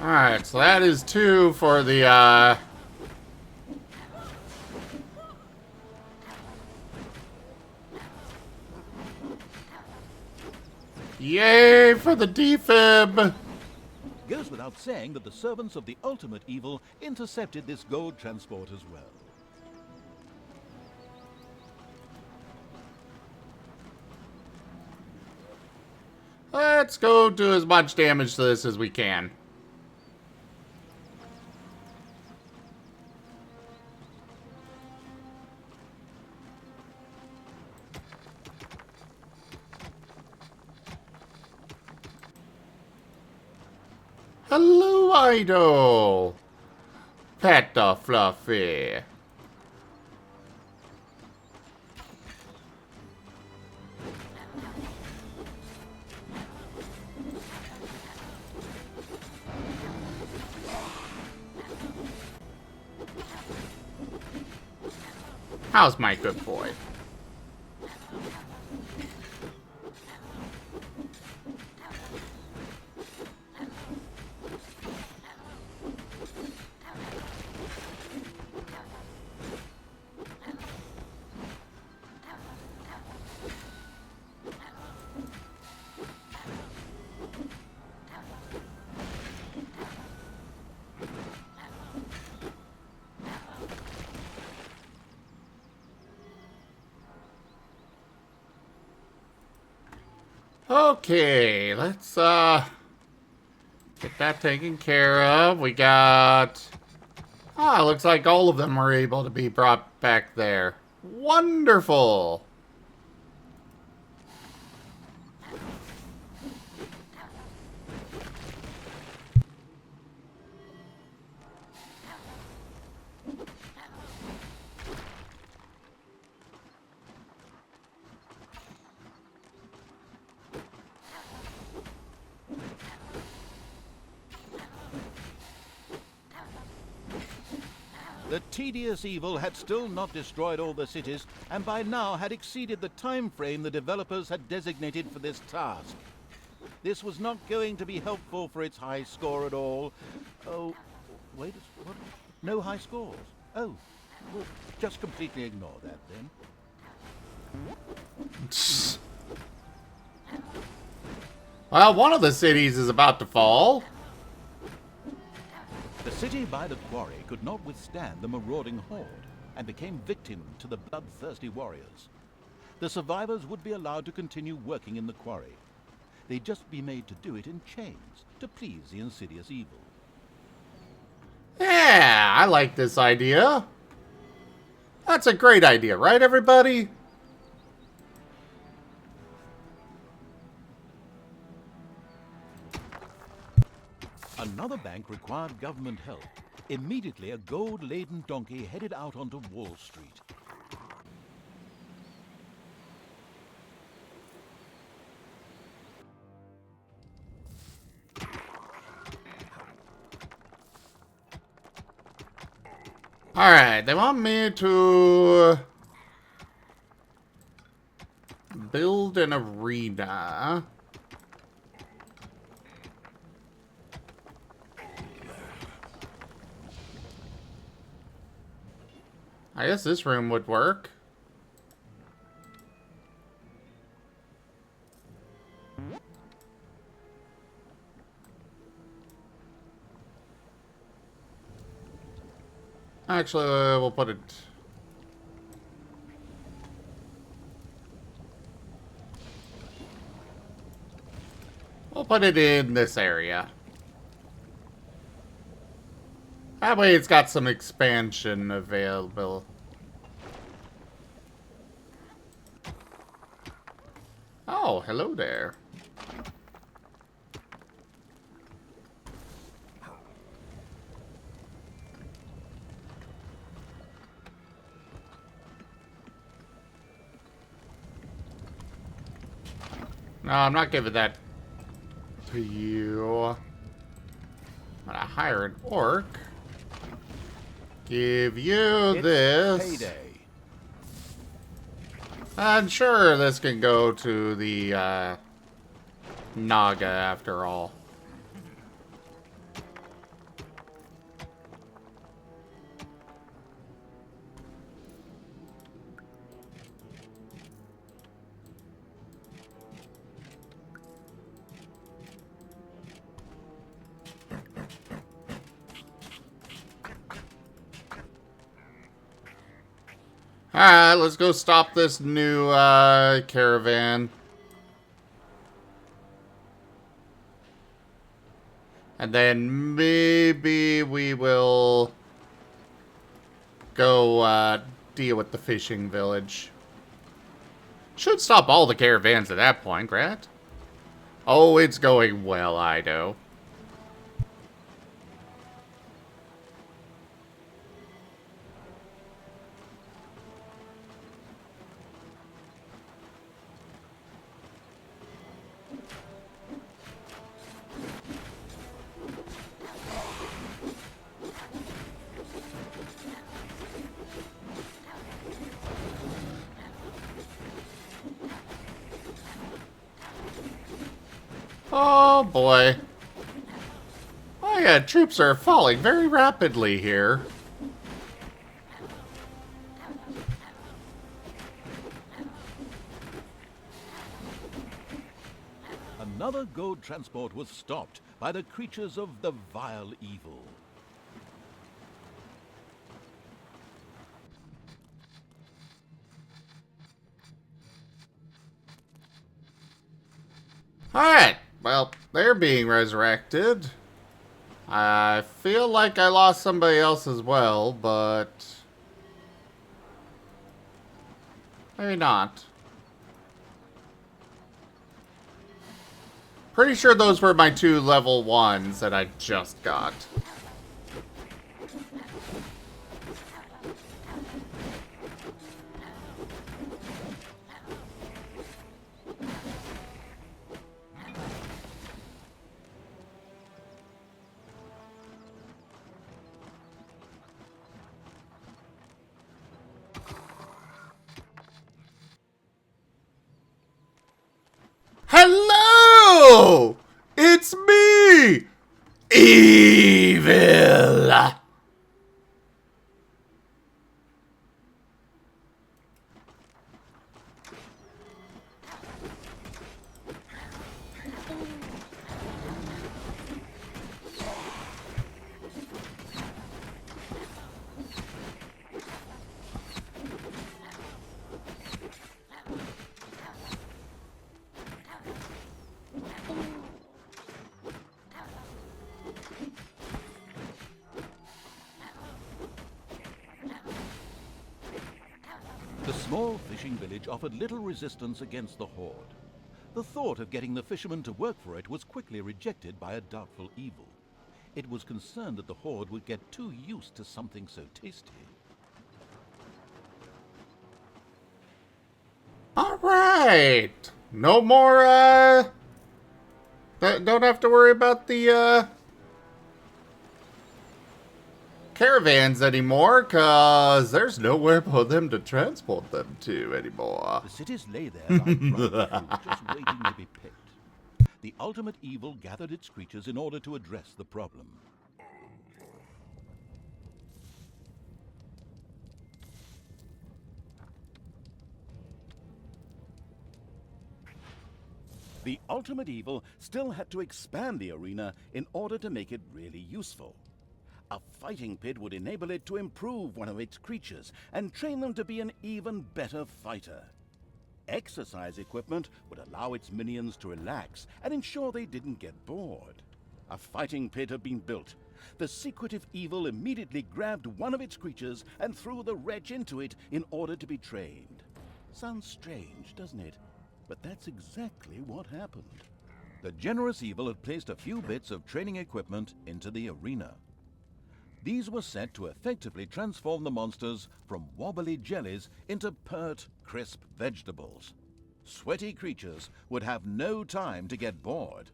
Alright, so that is 2 for the, Yay for the defib! Goes without saying that the servants of the ultimate evil intercepted this gold transport as well. Let's go do as much damage to this as we can. Hello, Idol! Pet the Fluffy. How's my good boy? Okay, let's get that taken care of. We got... Ah, looks like all of them were able to be brought back there. Wonderful! The tedious evil had still not destroyed all the cities, and by now had exceeded the time frame the developers had designated for this task. This was not going to be helpful for its high score at all. Oh, wait, what? No high scores? Oh, well, just completely ignore that then. Well, one of the cities is about to fall. The city by the quarry could not withstand the marauding horde and became victim to the bloodthirsty warriors. The survivors would be allowed to continue working in the quarry. They'd just be made to do it in chains to please the insidious evil. Yeah, I like this idea. That's a great idea, right, everybody? Another bank required government help. Immediately, a gold-laden donkey headed out onto Wall Street. Alright, they want me to build an arena. I guess this room would work. Actually, we'll put it... We'll put it in this area. That way it's got some expansion available. Oh, hello there. No, I'm not giving that to you. I'm gonna hire an orc. Give you It's this. payday. And sure, this can go to the Naga after all. Alright, let's go stop this new caravan. And then maybe we will go deal with the fishing village. Should stop all the caravans at that point, right? Oh, it's going well, I know. Oh boy. Oh yeah, troops are falling very rapidly here. Another gold transport was stopped by the creatures of the vile evil. Alright, well, they're being resurrected. I feel like I lost somebody else as well, but... maybe not. Pretty sure those were my 2 level 1s that I just got. Hello! It's me! Evil! The small fishing village offered little resistance against the horde. The thought of getting the fishermen to work for it was quickly rejected by a doubtful evil. It was concerned that the horde would get too used to something so tasty. Alright! No more, don't have to worry about the, caravans anymore, cause there's nowhere for them to transport them to anymore. The cities lay there like ripe fruit, just waiting to be picked. The ultimate evil gathered its creatures in order to address the problem. The ultimate evil still had to expand the arena in order to make it really useful. A fighting pit would enable it to improve one of its creatures and train them to be an even better fighter. Exercise equipment would allow its minions to relax and ensure they didn't get bored. A fighting pit had been built. The secretive evil immediately grabbed one of its creatures and threw the wretch into it in order to be trained. Sounds strange, doesn't it? But that's exactly what happened. The generous evil had placed a few bits of training equipment into the arena. These were set to effectively transform the monsters from wobbly jellies into pert, crisp vegetables. Sweaty creatures would have no time to get bored.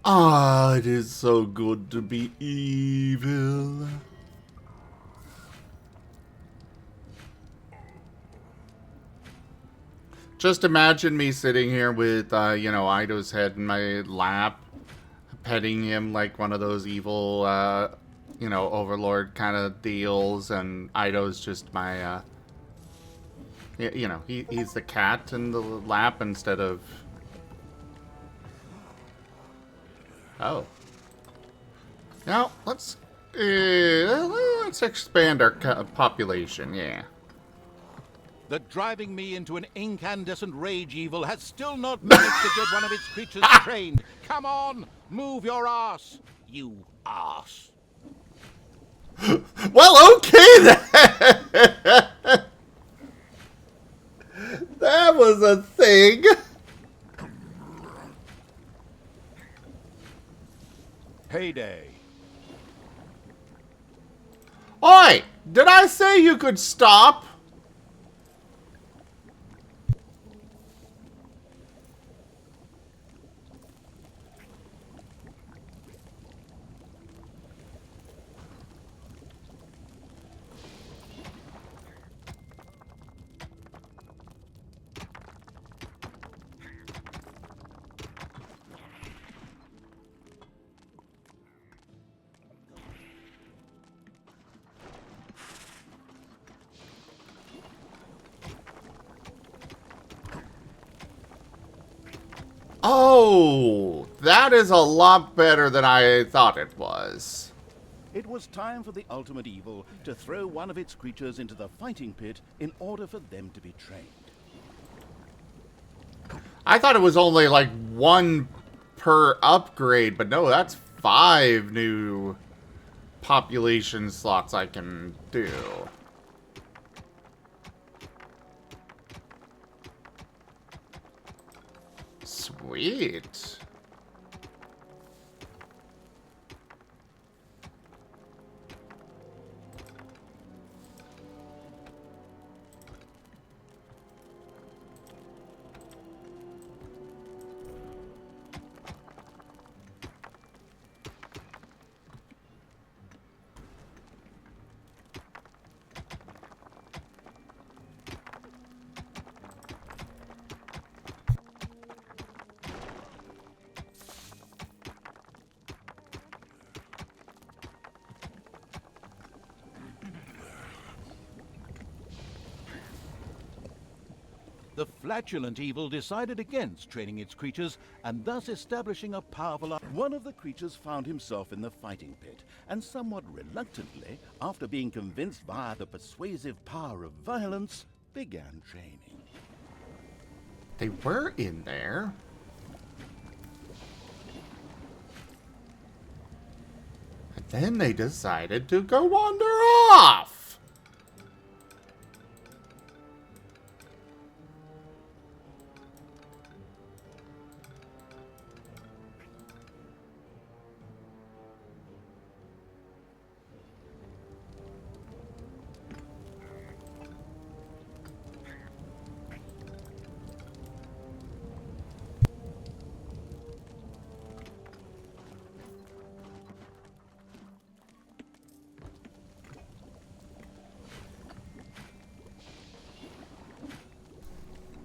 Ah, it is so good to be evil. Just imagine me sitting here with, Ido's head in my lap, petting him like one of those evil, overlord kind of deals, and Ido's just my, he's the cat in the lap instead of... Oh. Now, let's expand our population, yeah. The driving me into an incandescent rage evil has still not managed to get one of its creatures trained. Come on, move your ass, you ass. Well, okay then. That was a thing. Payday. Oi! Did I say you could stop? Oh, that is a lot better than I thought it was. It was time for the ultimate evil to throw one of its creatures into the fighting pit in order for them to be trained. I thought it was only like one per upgrade, but no, that's 5 new population slots I can do. Sweet. The flatulent evil decided against training its creatures and thus establishing a powerful... One of the creatures found himself in the fighting pit, and somewhat reluctantly, after being convinced via the persuasive power of violence, began training. They were in there. And then they decided to go wander off.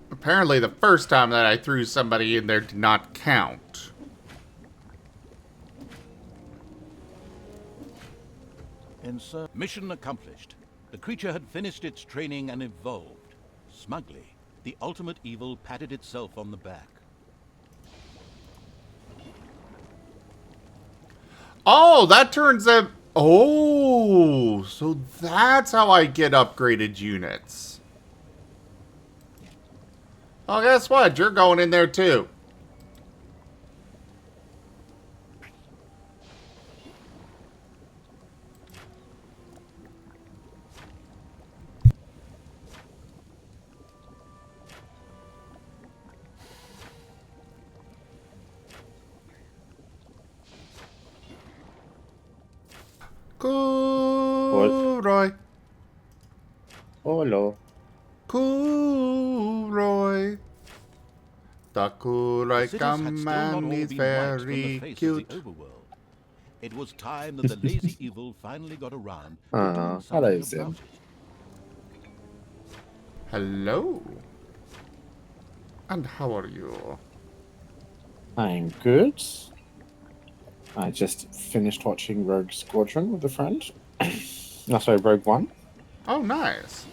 Apparently the first time that I threw somebody in there did not count. Mission accomplished. The creature had finished its training and evolved. Smugly, the ultimate evil patted itself on the back. Oh, that turns out... Oh, so that's how I get upgraded units. Oh, guess what? You're going in there too. Cool, Roy. Hello. Cool, Roy. The cool Roy The cities had still not all command is been wiped from the very face cute. of the overworld. It was time that the lazy evil finally got around to doing Hello, something Zim. about it. Hello. And how are you? I'm good. I just finished watching Rogue Squadron with a friend. No, sorry, Rogue One. Oh, nice.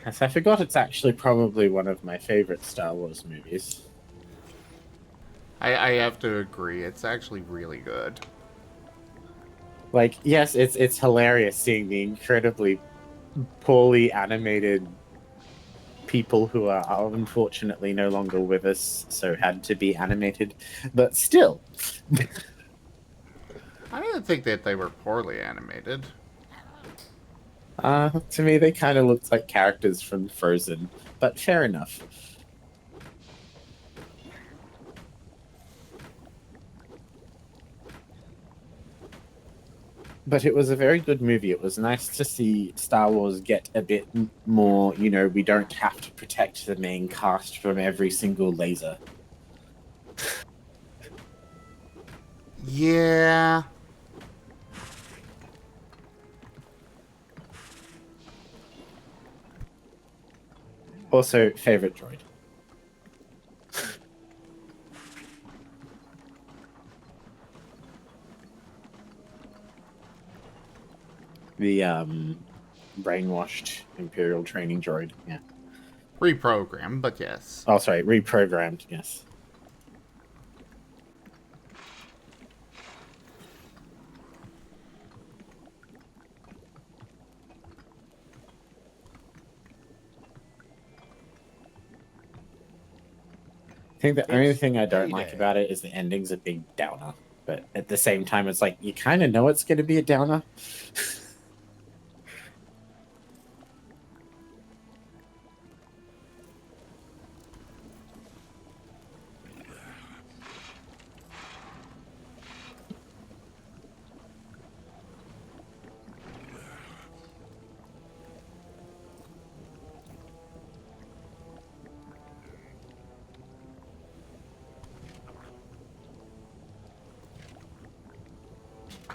Yes, I forgot it's actually probably one of my favorite Star Wars movies. I have to agree. It's actually really good. Like, yes, it's hilarious seeing the incredibly poorly animated people who are unfortunately no longer with us, so had to be animated. But still. I didn't think that they were poorly animated. To me, they kind of looked like characters from Frozen, but fair enough. But it was a very good movie. It was nice to see Star Wars get a bit more, you know, we don't have to protect the main cast from every single laser. Yeah. Also, favorite droid. The brainwashed Imperial training droid. Yeah. Reprogrammed, but yes. Oh, sorry, reprogrammed. Yes. I think the only thing I don't like about it is the ending's a big downer. But at the same time, it's like, you kind of know it's going to be a downer.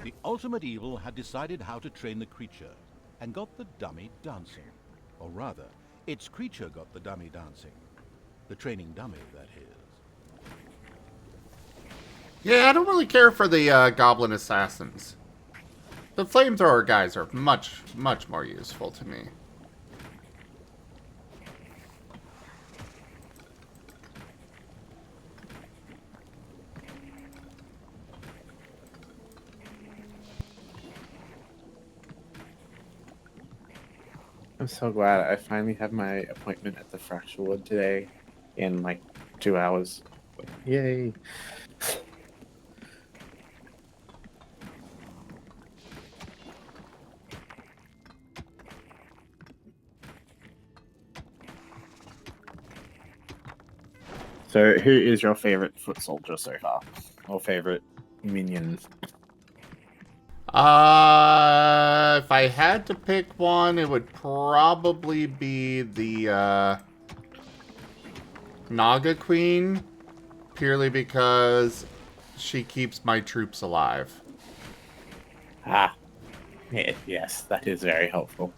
The ultimate evil had decided how to train the creature and got the dummy dancing. Or rather, its creature got the dummy dancing. The training dummy, that is. Yeah, I don't really care for the Goblin Assassins. The flamethrower guys are much, much more useful to me. I'm so glad I finally have my appointment at the Fracture Ward today in like 2 hours. Yay. So, who is your favorite foot soldier so far? Or favorite minion? If I had to pick one, it would probably be the, Naga Queen. Purely because she keeps my troops alive. Ah, yes, that is very helpful.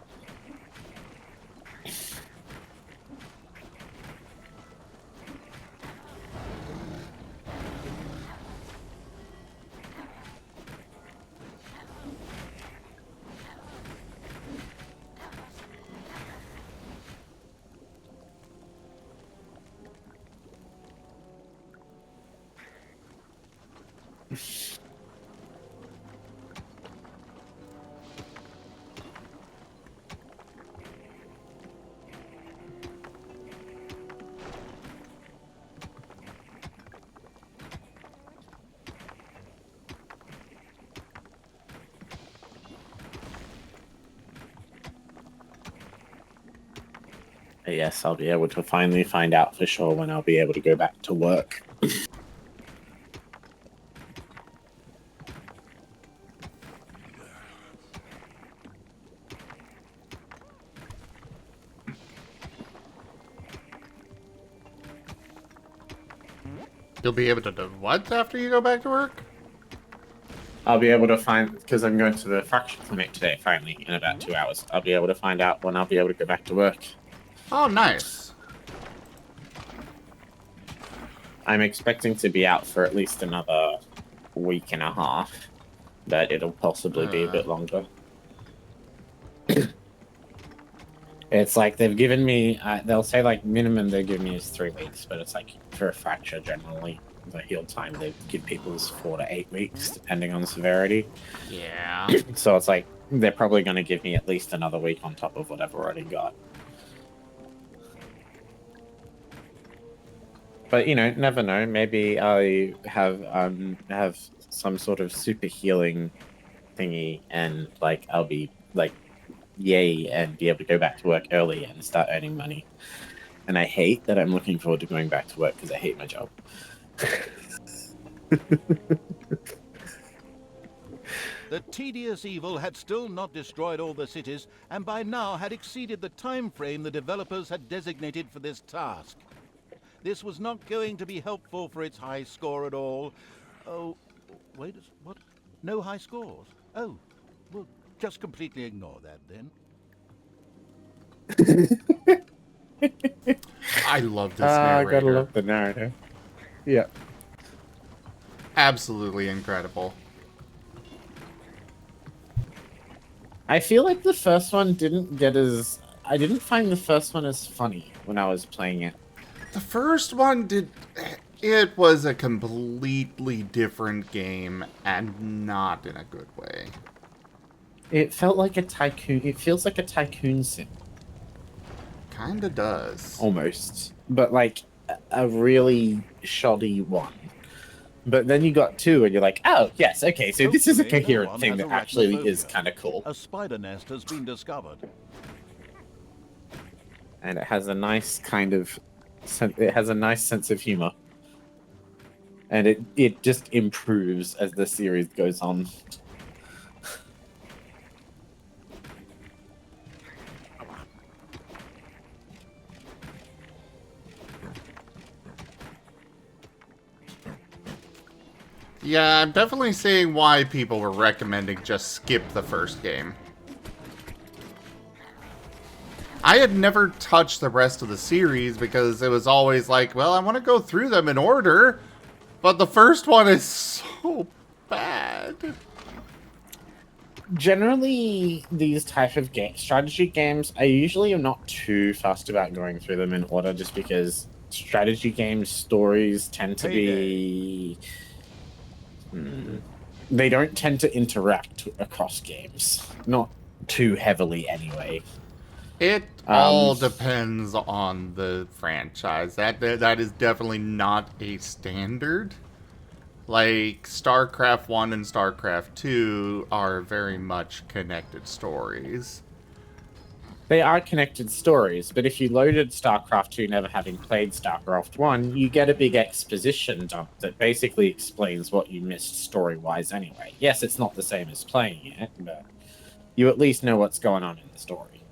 Yes, I'll be able to finally find out for sure when I'll be able to go back to work. You'll be able to do what after you go back to work? I'll be able to find, because I'm going to the Fracture Clinic today, finally, in about 2 hours. I'll be able to find out when I'll be able to go back to work. Oh, nice. I'm expecting to be out for at least another week and a half, but it'll possibly be a bit longer. It's like they've given me, they'll say like minimum they give me is 3 weeks, but it's like for a fracture generally, the heal time they give people is 4 to 8 weeks, depending on the severity. Yeah. So it's like they're probably going to give me at least another week on top of what I've already got. But you know, never know. Maybe I have some sort of super healing thingy, and like I'll be like, yay, and be able to go back to work early and start earning money. And I hate that I'm looking forward to going back to work because I hate my job. The tedious evil had still not destroyed all the cities, and by now had exceeded the time frame the developers had designated for this task. This was not going to be helpful for its high score at all. Oh, wait, what? No high scores? Oh, well, just completely ignore that then. I love this narrator. I gotta love the narrator. Yeah. Absolutely incredible. I feel like the first one didn't get as... I didn't find the first one as funny when I was playing it. The first one did... It was a completely different game, and not in a good way. It felt like a tycoon... It feels like a tycoon sim. Kinda does. Almost. But like, a really shoddy one. But then you got 2, and you're like, oh, yes, okay, so this is a coherent thing that actually is kind of cool. A spider nest has been discovered. And it has a nice kind of... It has a nice sense of humor. And it just improves as the series goes on. Yeah, I'm definitely seeing why people were recommending just skip the first game. I had never touched the rest of the series because it was always like, well, I want to go through them in order, but the first one is so bad. Generally, these type of strategy games, I usually am not too fussed about going through them in order, just because strategy game stories tend to be they don't tend to interact across games, not too heavily anyway. It all depends on the franchise. That is definitely not a standard. Like StarCraft 1 and StarCraft 2 are very much connected stories. They are connected stories, but if you loaded StarCraft 2 never having played StarCraft 1, you get a big exposition dump that basically explains what you missed story-wise anyway. Yes, it's not the same as playing it, but you at least know what's going on in the story.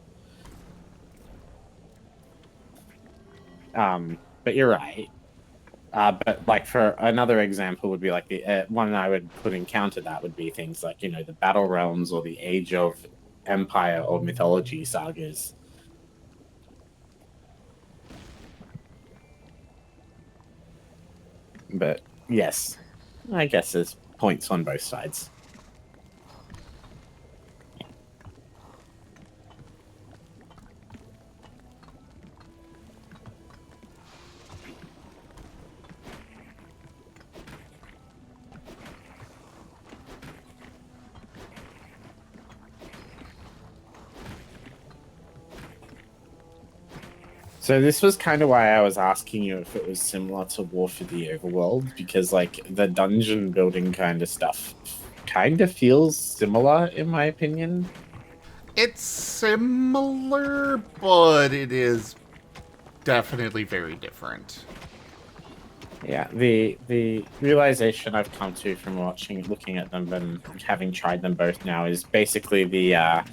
But you're right. But like for another example would be like the one I would put in counter that would be things like, you know, the Battle Realms or the Age of Empire or Mythology sagas. But yes, I guess there's points on both sides. So this was kind of why I was asking you if it was similar to War for the Overworld, because like the dungeon building kind of stuff kind of feels similar in my opinion. It's similar, but it is definitely very different. Yeah, the realization I've come to from looking at them and having tried them both now is basically the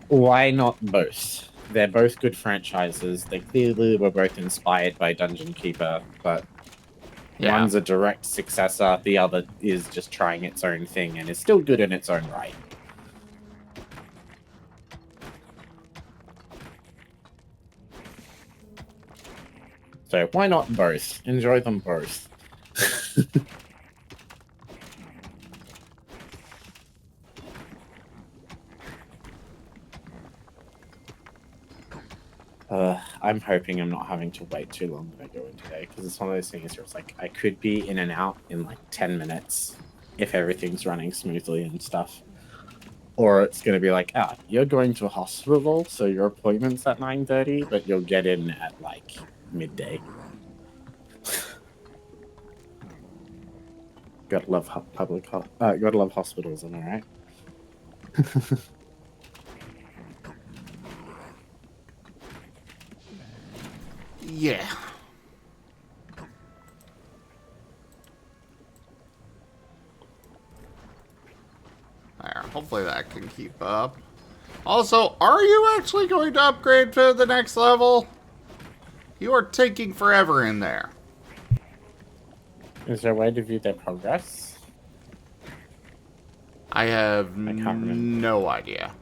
why not both? They're both good franchises. They clearly were both inspired by Dungeon Keeper, but Yeah. one's a direct successor, the other is just trying its own thing and is still good in its own right. So why not both? Enjoy them both. I'm hoping I'm not having to wait too long when I go in today, because it's one of those things where it's like I could be in and out in like 10 minutes if everything's running smoothly and stuff. Or it's going to be like, you're going to a hospital, so your appointment's at 9:30, but you'll get in at like midday. Gotta love gotta love hospitals, am I right? Yeah. There, hopefully that can keep up. Also, are you actually going to upgrade to the next level? You are taking forever in there. Is there a way to view their progress? I have I can't remember. no idea.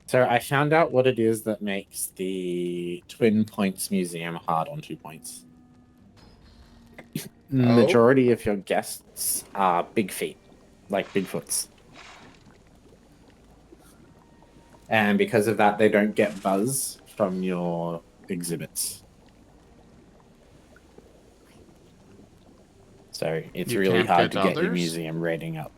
So I found out what it is that makes the Twin Points Museum hard on 2 points. Majority of your guests are big feet, like Bigfoots. And because of that, they don't get buzz from your exhibits. So it's really hard to get your museum rating up.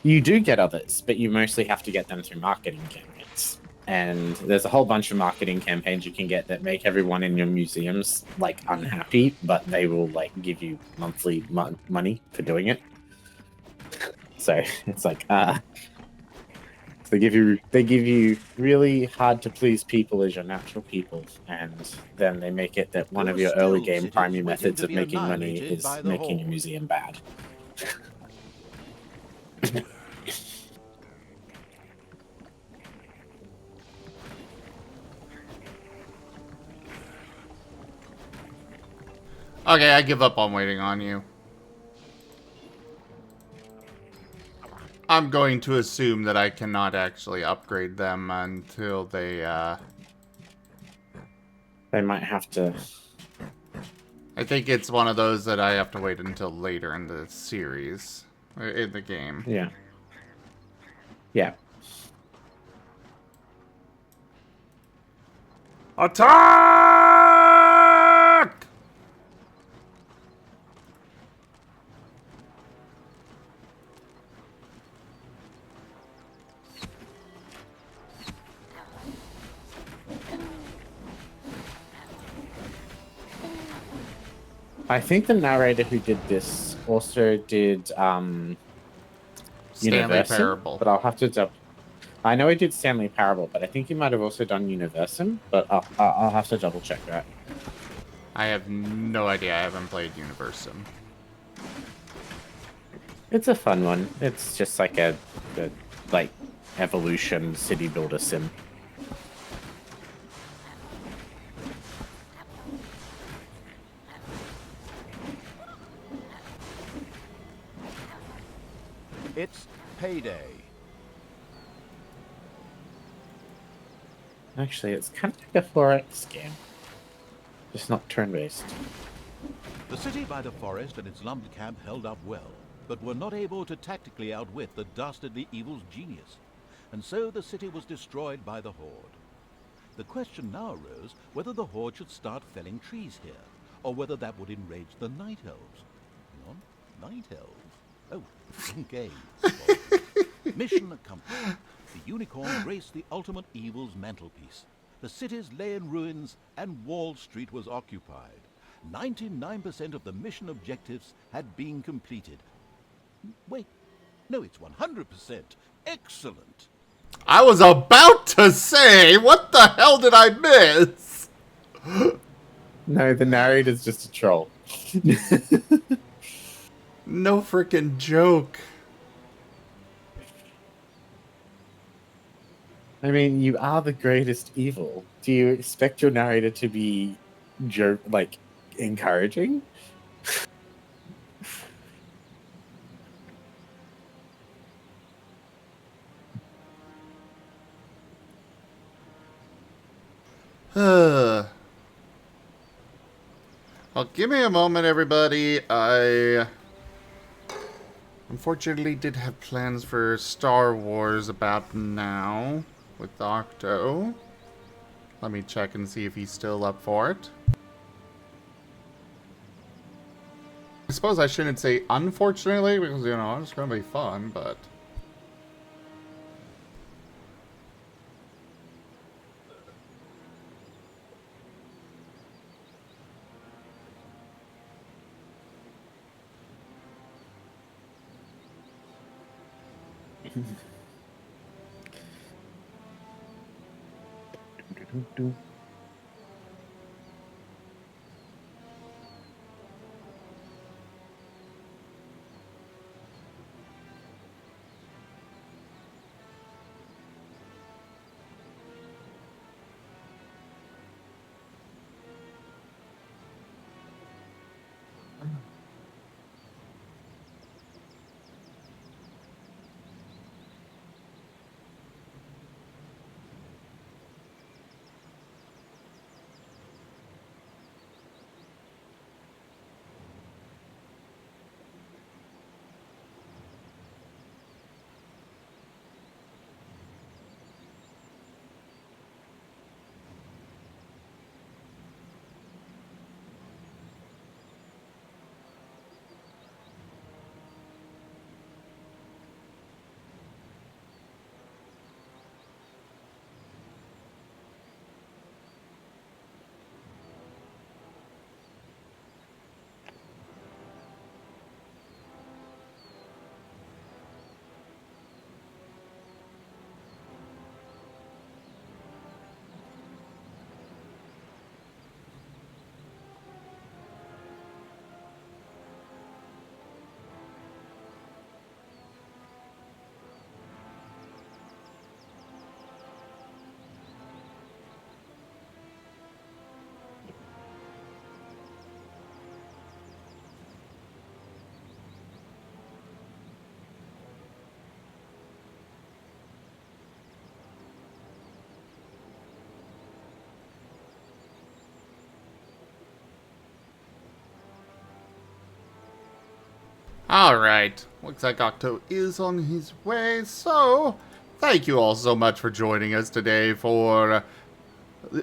You do get others, but you mostly have to get them through marketing campaigns. And there's a whole bunch of marketing campaigns you can get that make everyone in your museums like unhappy, but they will like give you monthly money for doing it. So it's like they give you really hard to please people as your natural people, and then they make it that one of your early game primary methods of making money is making your museum bad. Okay, I give up on waiting on you. I'm going to assume that I cannot actually upgrade them until they, They might have to. I think it's one of those that I have to wait until later in the series, in the game. Yeah. Yeah. Attack! I think the narrator who did this also did Stanley Universum, Parable. but I'll have to double. I know he did Stanley Parable, but I think he might have also done Universum, but I'll have to double check that. I have no idea. I haven't played Universum. It's a fun one. It's just like a like evolution city builder sim. It's payday. Actually, it's kind of like a 4X game, just not turn-based. The city by the forest and its lumber camp held up well, but were not able to tactically outwit the dastardly evil's genius, and so the city was destroyed by the Horde. The question now arose whether the Horde should start felling trees here, or whether that would enrage the Night Elves. Hang on, Night Elves? Oh, wrong game. Mission accomplished. The unicorn graced the ultimate evil's mantelpiece. The cities lay in ruins, and Wall Street was occupied. 99% of the mission objectives had been completed. Wait, no, it's 100%. Excellent. I was about to say, what the hell did I miss? No, the narrator's just a troll. No freaking joke. I mean, you are the greatest evil. Do you expect your narrator to be like encouraging? Well, give me a moment, everybody. I unfortunately did have plans for Star Wars about now with Octo. Let me check and see if he's still up for it. I suppose I shouldn't say unfortunately, because, you know, it's going to be fun, but... Alright, looks like Octo is on his way, so thank you all so much for joining us today for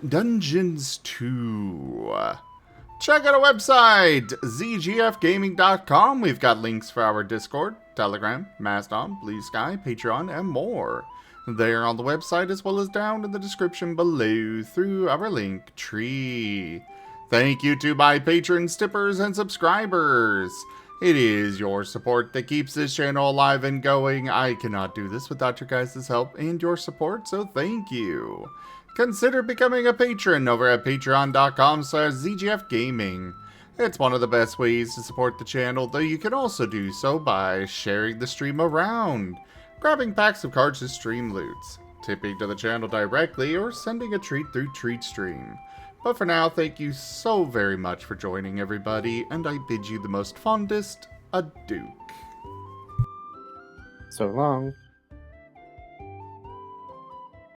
Dungeons 2. Check out our website, zgfgaming.com. We've got links for our Discord, Telegram, Mastodon, Blue Sky, Patreon, and more. They're on the website as well as down in the description below through our link tree. Thank you to my patrons, tippers, and subscribers. It is your support that keeps this channel alive and going. I cannot do this without your guys' help and your support, so thank you. Consider becoming a patron over at patreon.com/zgfgaming. It's one of the best ways to support the channel, though you can also do so by sharing the stream around, grabbing packs of cards to stream loots, tipping to the channel directly, or sending a treat through TreatStream. But for now, thank you so very much for joining, everybody, and I bid you the most fondest adieu. So long.